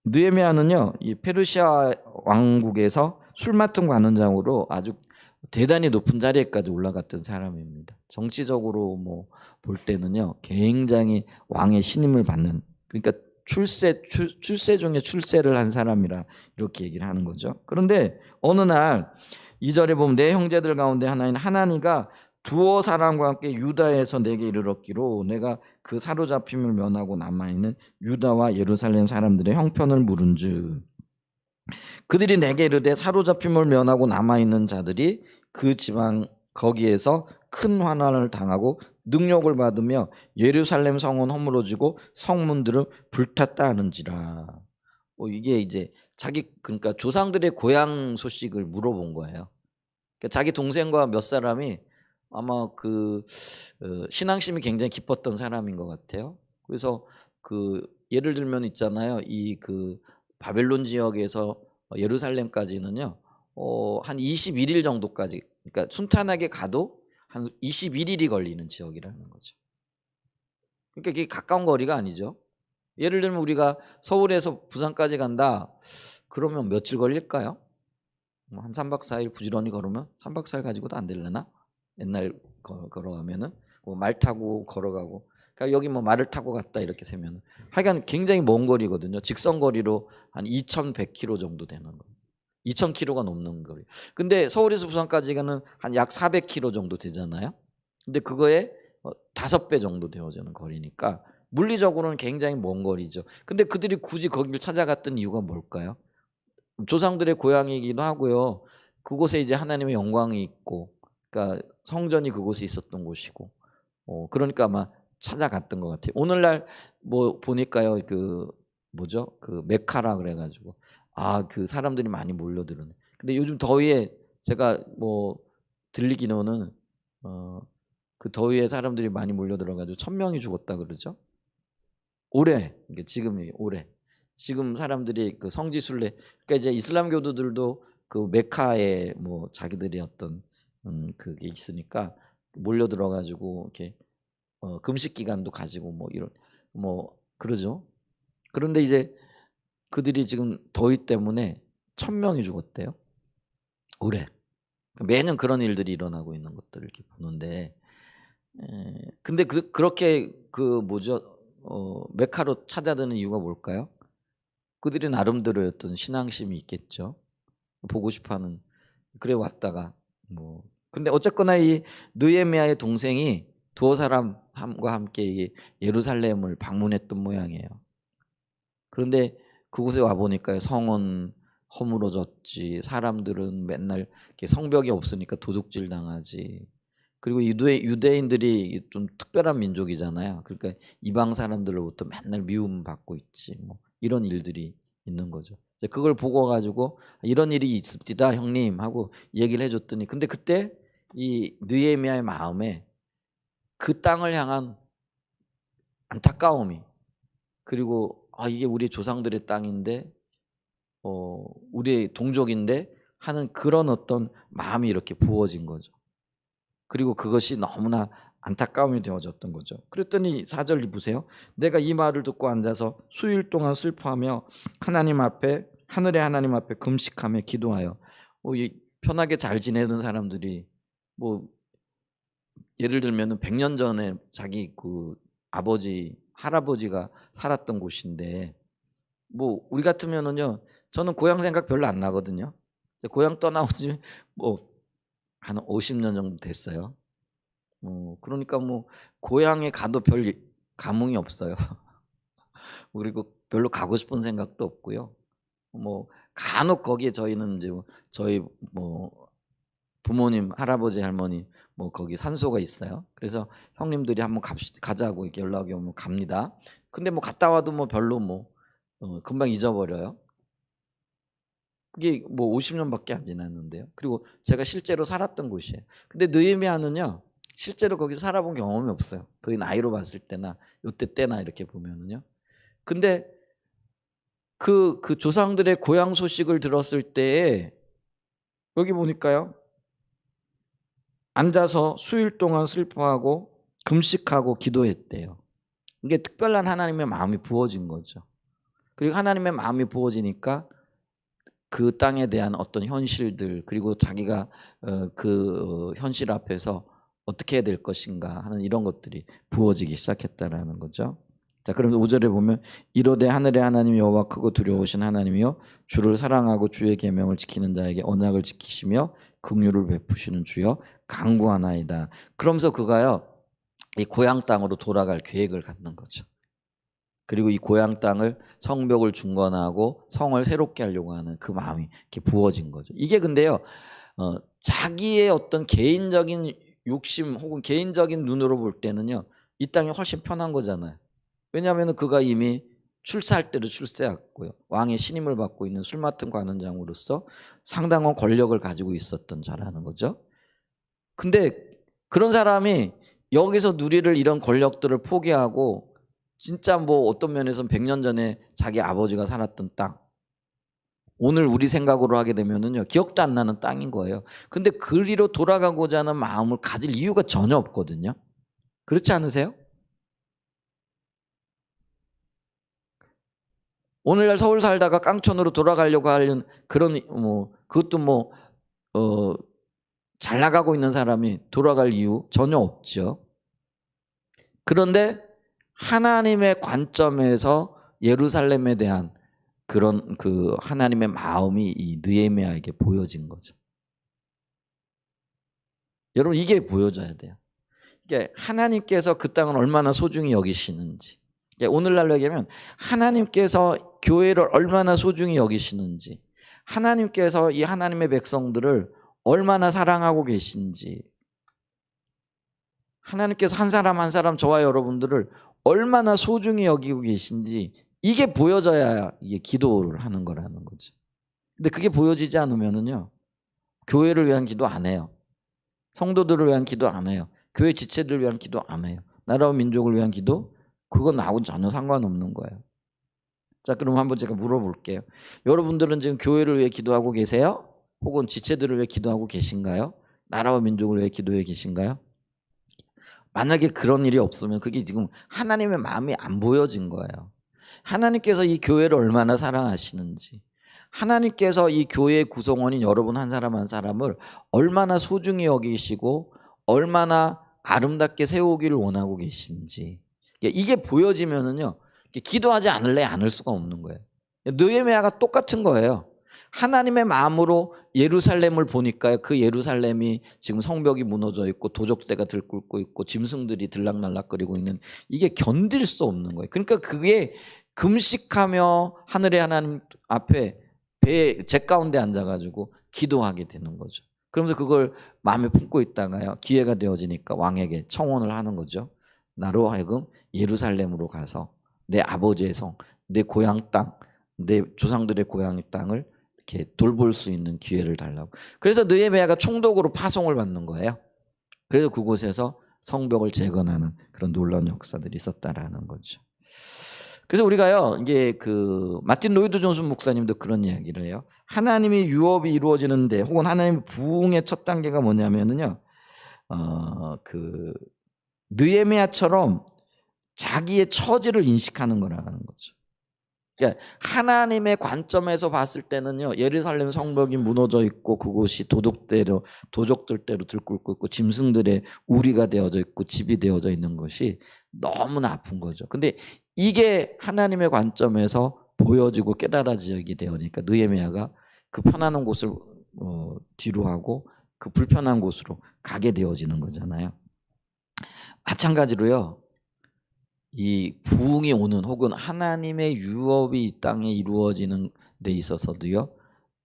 느헤미야는요 이 페르시아 왕국에서 술 맡은 관원장으로 아주 대단히 높은 자리에까지 올라갔던 사람입니다. 정치적으로 뭐 볼 때는요 굉장히 왕의 신임을 받는, 그러니까 출세 중에 출세를 한 사람이라 이렇게 얘기를 하는 거죠. 그런데 어느 날 2절에 보면 내 형제들 가운데 하나인 하나니가 두어 사람과 함께 유다에서 내게 이르렀기로 내가 그 사로잡힘을 면하고 남아있는 유다와 예루살렘 사람들의 형편을 물은즉 그들이 내게 이르되 사로잡힘을 면하고 남아있는 자들이 그 지방 거기에서 큰 환난을 당하고 능욕을 받으며 예루살렘 성은 허물어지고 성문들은 불탔다 하는지라. 이게 이제 그러니까 조상들의 고향 소식을 물어본 거예요. 그러니까 자기 동생과 몇 사람이 아마 신앙심이 굉장히 깊었던 사람인 것 같아요. 그래서 예를 들면 있잖아요. 바벨론 지역에서 예루살렘까지는요 한 21일 정도까지, 그러니까 순탄하게 가도 한 21일이 걸리는 지역이라는 거죠. 그러니까 이게 가까운 거리가 아니죠. 예를 들면 우리가 서울에서 부산까지 간다 그러면 며칠 걸릴까요? 한 3박 4일 부지런히 걸으면 3박 4일 가지고도 안 되려나? 옛날 걸어가면은 말 타고 걸어가고 그러니까 여기 뭐 말을 타고 갔다 이렇게 세면 하여간 굉장히 먼 거리거든요. 직선 거리로 한 2,100km 정도 되는 거. 2,000km가 넘는 거리. 근데 서울에서 부산까지가는 한 약 400km 정도 되잖아요. 근데 그거에 5배 정도 되어지는 거리니까 물리적으로는 굉장히 먼 거리죠. 근데 그들이 굳이 거기를 찾아갔던 이유가 뭘까요? 조상들의 고향이기도 하고요. 그곳에 이제 하나님의 영광이 있고, 그러니까 성전이 그곳에 있었던 곳이고, 그러니까 아마 찾아갔던 것 같아요. 오늘날 뭐 보니까요, 그 뭐죠? 그 메카라 그래가지고 그 사람들이 많이 몰려드는. 근데 요즘 더위에 제가 뭐 들리기로는 그 더위에 사람들이 많이 몰려들어가지고 1,000명이 죽었다 그러죠. 올해, 이게 지금이 올해. 지금 사람들이 그 성지순례, 그러니까 이제 이슬람 교도들도 그 메카에 뭐 자기들이 어떤 그게 있으니까 몰려 들어가지고 이렇게 금식 기간도 가지고 뭐 이런 뭐 그러죠. 그런데 이제 그들이 지금 더위 때문에 1,000명이 죽었대요. 올해. 매년 그런 일들이 일어나고 있는 것들을 이렇게 보는데, 근데 그렇게 그 뭐죠? 메카로 찾아드는 이유가 뭘까요? 그들이 나름대로의 어떤 신앙심이 있겠죠. 보고 싶어하는. 그래 왔다가 뭐. 근데 어쨌거나 이 느헤미야의 동생이 두어 사람과 함께 이 예루살렘을 방문했던 모양이에요. 그런데 그곳에 와 보니까요, 성은 허물어졌지, 사람들은 맨날 이렇게 성벽이 없으니까 도둑질 당하지. 그리고 유대인들이 좀 특별한 민족이잖아요. 그러니까 이방 사람들로부터 맨날 미움 받고 있지, 뭐 이런 일들이 있는 거죠. 그걸 보고 가지고 이런 일이 있습니다, 형님 하고 얘기를 해줬더니, 근데 그때 이 느헤미야의 마음에 그 땅을 향한 안타까움이, 그리고 이게 우리 조상들의 땅인데, 우리의 동족인데 하는 그런 어떤 마음이 이렇게 부어진 거죠. 그리고 그것이 너무나 안타까움이 되어졌던 거죠. 그랬더니 4절 보세요. 내가 이 말을 듣고 앉아서 수일 동안 슬퍼하며 하나님 앞에, 하늘의 하나님 앞에 금식하며 기도하여. 편하게 잘 지내던 사람들이 뭐 예를 들면 100년 전에 자기 그 아버지 할아버지가 살았던 곳인데, 뭐 우리 같으면은요, 저는 고향 생각 별로 안 나거든요. 고향 떠나온 지 뭐 한 50년 정도 됐어요. 그러니까 뭐 고향에 가도 별 감흥이 없어요. 그리고 별로 가고 싶은 생각도 없고요. 뭐 간혹 거기에 저희는 이제 저희 뭐 부모님, 할아버지, 할머니 뭐 거기 산소가 있어요. 그래서 형님들이 한번 가자고 이렇게 연락이 오면 갑니다. 근데 뭐 갔다 와도 뭐 별로 뭐 금방 잊어버려요. 그게 뭐 50년밖에 안 지났는데요. 그리고 제가 실제로 살았던 곳이에요. 근데 느헤미야는요, 실제로 거기서 살아본 경험이 없어요. 거의 나이로 봤을 때나 요때 때나 이렇게 보면은요. 근데 그 조상들의 고향 소식을 들었을 때에 여기 보니까요, 앉아서 수일 동안 슬퍼하고 금식하고 기도했대요. 이게 특별한 하나님의 마음이 부어진 거죠. 그리고 하나님의 마음이 부어지니까 그 땅에 대한 어떤 현실들, 그리고 자기가 그 현실 앞에서 어떻게 해야 될 것인가 하는 이런 것들이 부어지기 시작했다라는 거죠. 자, 그럼 5절에 보면 이르되 하늘의 하나님 여호와 크고 두려우신 하나님이요 주를 사랑하고 주의 계명을 지키는 자에게 언약을 지키시며 긍휼을 베푸시는 주여 간구하나이다. 그러면서 그가요, 이 고향 땅으로 돌아갈 계획을 갖는 거죠. 그리고 이 고향 땅을 성벽을 중건하고 성을 새롭게 하려고 하는 그 마음이 이렇게 부어진 거죠. 이게 근데요, 자기의 어떤 개인적인 욕심 혹은 개인적인 눈으로 볼 때는요, 이 땅이 훨씬 편한 거잖아요. 왜냐하면 그가 이미 출세할 때도 출세했고요, 왕의 신임을 받고 있는 술 맡은 관원장으로서 상당한 권력을 가지고 있었던 자라는 거죠. 근데 그런 사람이 여기서 누리를 이런 권력들을 포기하고 진짜 뭐 어떤 면에서는 100년 전에 자기 아버지가 살았던 땅, 오늘 우리 생각으로 하게 되면은요, 기억도 안 나는 땅인 거예요. 근데 그리로 돌아가고자 하는 마음을 가질 이유가 전혀 없거든요. 그렇지 않으세요? 오늘날 서울 살다가 깡촌으로 돌아가려고 하는 그런 뭐 그것도 뭐 잘 나가고 있는 사람이 돌아갈 이유 전혀 없죠. 그런데 하나님의 관점에서 예루살렘에 대한 그런 그 하나님의 마음이 이 느헤미야에게 보여진 거죠. 여러분 이게 보여져야 돼요. 이게 하나님께서 그 땅을 얼마나 소중히 여기시는지, 오늘날로 얘기하면 하나님께서 교회를 얼마나 소중히 여기시는지, 하나님께서 이 하나님의 백성들을 얼마나 사랑하고 계신지, 하나님께서 한 사람 한 사람 저와 여러분들을 얼마나 소중히 여기고 계신지 이게 보여져야 이게 기도를 하는 거라는 거죠. 근데 그게 보여지지 않으면은요, 교회를 위한 기도 안 해요. 성도들을 위한 기도 안 해요. 교회 지체들을 위한 기도 안 해요. 나라와 민족을 위한 기도, 그건 나하고는 전혀 상관없는 거예요. 자, 그럼 한번 제가 물어볼게요. 여러분들은 지금 교회를 위해 기도하고 계세요? 혹은 지체들을 위해 기도하고 계신가요? 나라와 민족을 위해 기도해 계신가요? 만약에 그런 일이 없으면 그게 지금 하나님의 마음이 안 보여진 거예요. 하나님께서 이 교회를 얼마나 사랑하시는지, 하나님께서 이 교회의 구성원인 여러분 한 사람 한 사람을 얼마나 소중히 여기시고 얼마나 아름답게 세우기를 원하고 계신지, 이게 보여지면은요, 기도하지 않을래 않을 수가 없는 거예요. 느헤미야가 똑같은 거예요. 하나님의 마음으로 예루살렘을 보니까 그 예루살렘이 지금 성벽이 무너져 있고 도적대가 들끓고 있고 짐승들이 들락날락거리고 있는, 이게 견딜 수 없는 거예요. 그러니까 그게 금식하며 하늘의 하나님 앞에 제 가운데 앉아가지고 기도하게 되는 거죠. 그러면서 그걸 마음에 품고 있다가요, 기회가 되어지니까 왕에게 청혼을 하는 거죠. 나로 하여금 예루살렘으로 가서 내 아버지의 성, 내 고향 땅, 내 조상들의 고향 땅을 이렇게 돌볼 수 있는 기회를 달라고. 그래서 느헤미야가 총독으로 파송을 받는 거예요. 그래서 그곳에서 성벽을 재건하는 그런 놀라운 역사들이 있었다라는 거죠. 그래서 우리가요, 이게 그 마틴 로이드 존슨 목사님도 그런 이야기를 해요. 하나님이 유업이 이루어지는데, 혹은 하나님의 부흥의 첫 단계가 뭐냐면은요, 그 느헤미야처럼 자기의 처지를 인식하는 거라는 거죠. 그러니까 하나님의 관점에서 봤을 때는요, 예루살렘 성벽이 무너져 있고 그곳이 도적들대로 들끓고 있고 짐승들의 우리가 되어져 있고 집이 되어져 있는 것이 너무나 아픈 거죠. 근데 이게 하나님의 관점에서 보여지고 깨달아지게 되니까 느헤미야가 그 편안한 곳을 뒤로 하고 그 불편한 곳으로 가게 되어지는 거잖아요. 마찬가지로요, 이 부흥이 오는, 혹은 하나님의 유업이 이 땅에 이루어지는 데 있어서도요,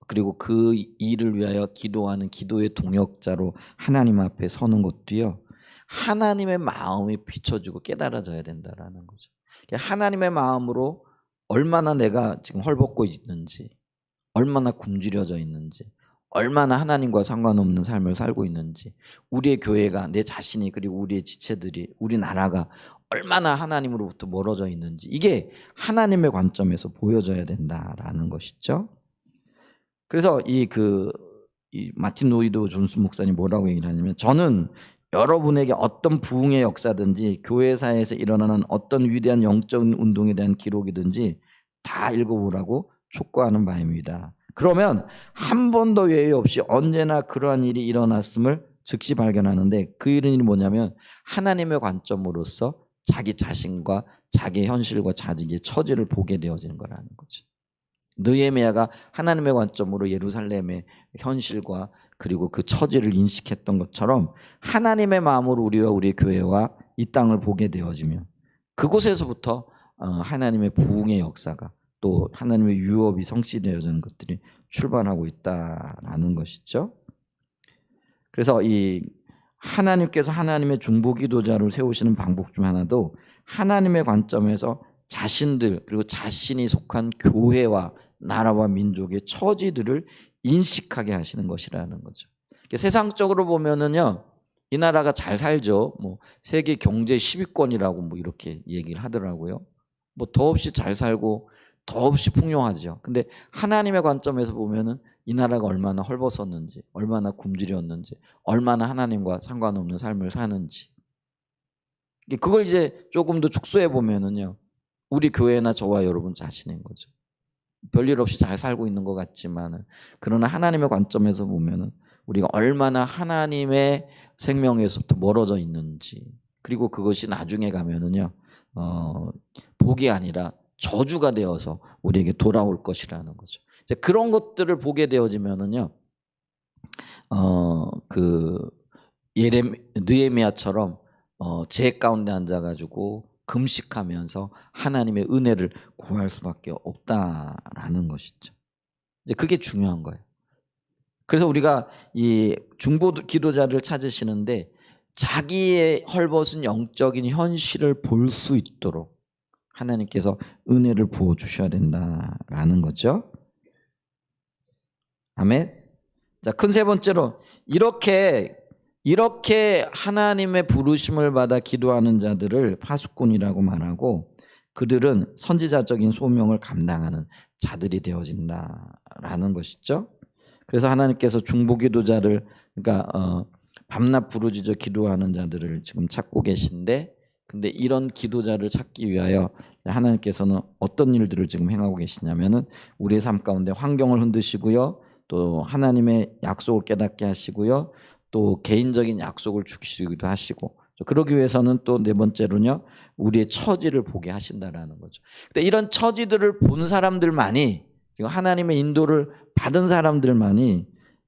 그리고 그 일을 위하여 기도하는 기도의 동역자로 하나님 앞에 서는 것도요, 하나님의 마음이 비춰지고 깨달아져야 된다라는 거죠. 하나님의 마음으로 얼마나 내가 지금 헐벗고 있는지, 얼마나 굶주려져 있는지, 얼마나 하나님과 상관없는 삶을 살고 있는지, 우리의 교회가, 내 자신이, 그리고 우리의 지체들이, 우리나라가 얼마나 하나님으로부터 멀어져 있는지, 이게 하나님의 관점에서 보여져야 된다라는 것이죠. 그래서 이 마틴 로이드 존슨 목사님 뭐라고 얘기를 하냐면, 저는 여러분에게 어떤 부흥의 역사든지 교회사에서 일어나는 어떤 위대한 영적인 운동에 대한 기록이든지 다 읽어보라고 촉구하는 바입니다. 그러면 한 번도 예외 없이 언제나 그러한 일이 일어났음을 즉시 발견하는데, 그 일이 뭐냐면 하나님의 관점으로서 자기 자신과 자기 현실과 자기의 처지를 보게 되어지는 거라는 거죠. 느헤미야가 하나님의 관점으로 예루살렘의 현실과 그리고 그 처지를 인식했던 것처럼 하나님의 마음으로 우리와 우리의 교회와 이 땅을 보게 되어지면 그곳에서부터 하나님의 부흥의 역사가, 또 하나님의 유업이 성취되어지는 것들이 출발하고 있다라는 것이죠. 그래서 이 하나님께서 하나님의 중보기도자를 세우시는 방법 중 하나도 하나님의 관점에서 자신들, 그리고 자신이 속한 교회와 나라와 민족의 처지들을 인식하게 하시는 것이라는 거죠. 세상적으로 보면은요, 이 나라가 잘 살죠. 뭐 세계 경제 10위권이라고 뭐 이렇게 얘기를 하더라고요. 뭐 더없이 잘 살고 더없이 풍요하죠. 근데 하나님의 관점에서 보면은 이 나라가 얼마나 헐벗었는지, 얼마나 굶주렸는지, 얼마나 하나님과 상관없는 삶을 사는지, 그걸 이제 조금 더 축소해 보면은요, 우리 교회나 저와 여러분 자신인 거죠. 별일 없이 잘 살고 있는 것 같지만, 그러나 하나님의 관점에서 보면은 우리가 얼마나 하나님의 생명에서부터 멀어져 있는지, 그리고 그것이 나중에 가면은요, 복이 아니라 저주가 되어서 우리에게 돌아올 것이라는 거죠. 이제 그런 것들을 보게 되어지면은요, 느헤미야처럼 제 가운데 앉아가지고 금식하면서 하나님의 은혜를 구할 수밖에 없다라는 것이죠. 이제 그게 중요한 거예요. 그래서 우리가 이 중보 기도자를 찾으시는데 자기의 헐벗은 영적인 현실을 볼 수 있도록 하나님께서 은혜를 부어 주셔야 된다라는 거죠. 아멘. 자, 큰 세 번째로 이렇게 하나님의 부르심을 받아 기도하는 자들을 파수꾼이라고 말하고 그들은 선지자적인 소명을 감당하는 자들이 되어진다라는 것이죠. 그래서 하나님께서 중보기도자를 그러니까 밤낮 부르짖어 기도하는 자들을 지금 찾고 계신데 근데 이런 기도자를 찾기 위하여 하나님께서는 어떤 일들을 지금 행하고 계시냐면은 우리의 삶 가운데 환경을 흔드시고요. 또 하나님의 약속을 깨닫게 하시고요. 또 개인적인 약속을 주시기도 하시고 그러기 위해서는 또 네 번째로는요. 우리의 처지를 보게 하신다라는 거죠. 근데 이런 처지들을 본 사람들만이 하나님의 인도를 받은 사람들만이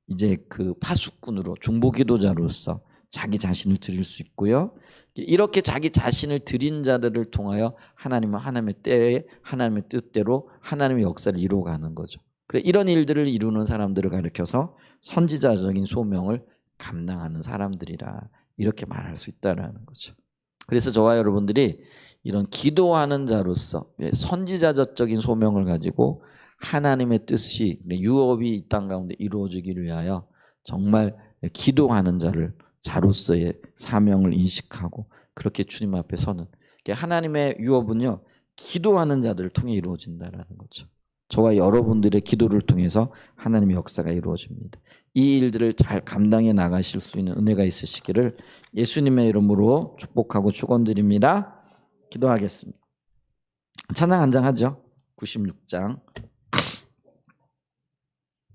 이제 그 파수꾼으로 중보기도자로서 자기 자신을 드릴 수 있고요. 이렇게 자기 자신을 드린 자들을 통하여 하나님은 하나님의 때에 하나님의 뜻대로 하나님의 역사를 이루어가는 거죠. 그래 이런 일들을 이루는 사람들을 가리켜서 선지자적인 소명을 감당하는 사람들이라 이렇게 말할 수 있다라는 거죠. 그래서 저와 여러분들이 이런 기도하는 자로서 선지자적인 소명을 가지고 하나님의 뜻이 유업이 이 땅 가운데 이루어지기를 위하여 정말 기도하는 자로서의 사명을 인식하고 그렇게 주님 앞에 서는 하나님의 유업은요 기도하는 자들을 통해 이루어진다라는 거죠. 저와 여러분들의 기도를 통해서 하나님의 역사가 이루어집니다. 이 일들을 잘 감당해 나가실 수 있는 은혜가 있으시기를 예수님의 이름으로 축복하고 축원드립니다. 기도하겠습니다. 찬양 한 장 하죠. 96장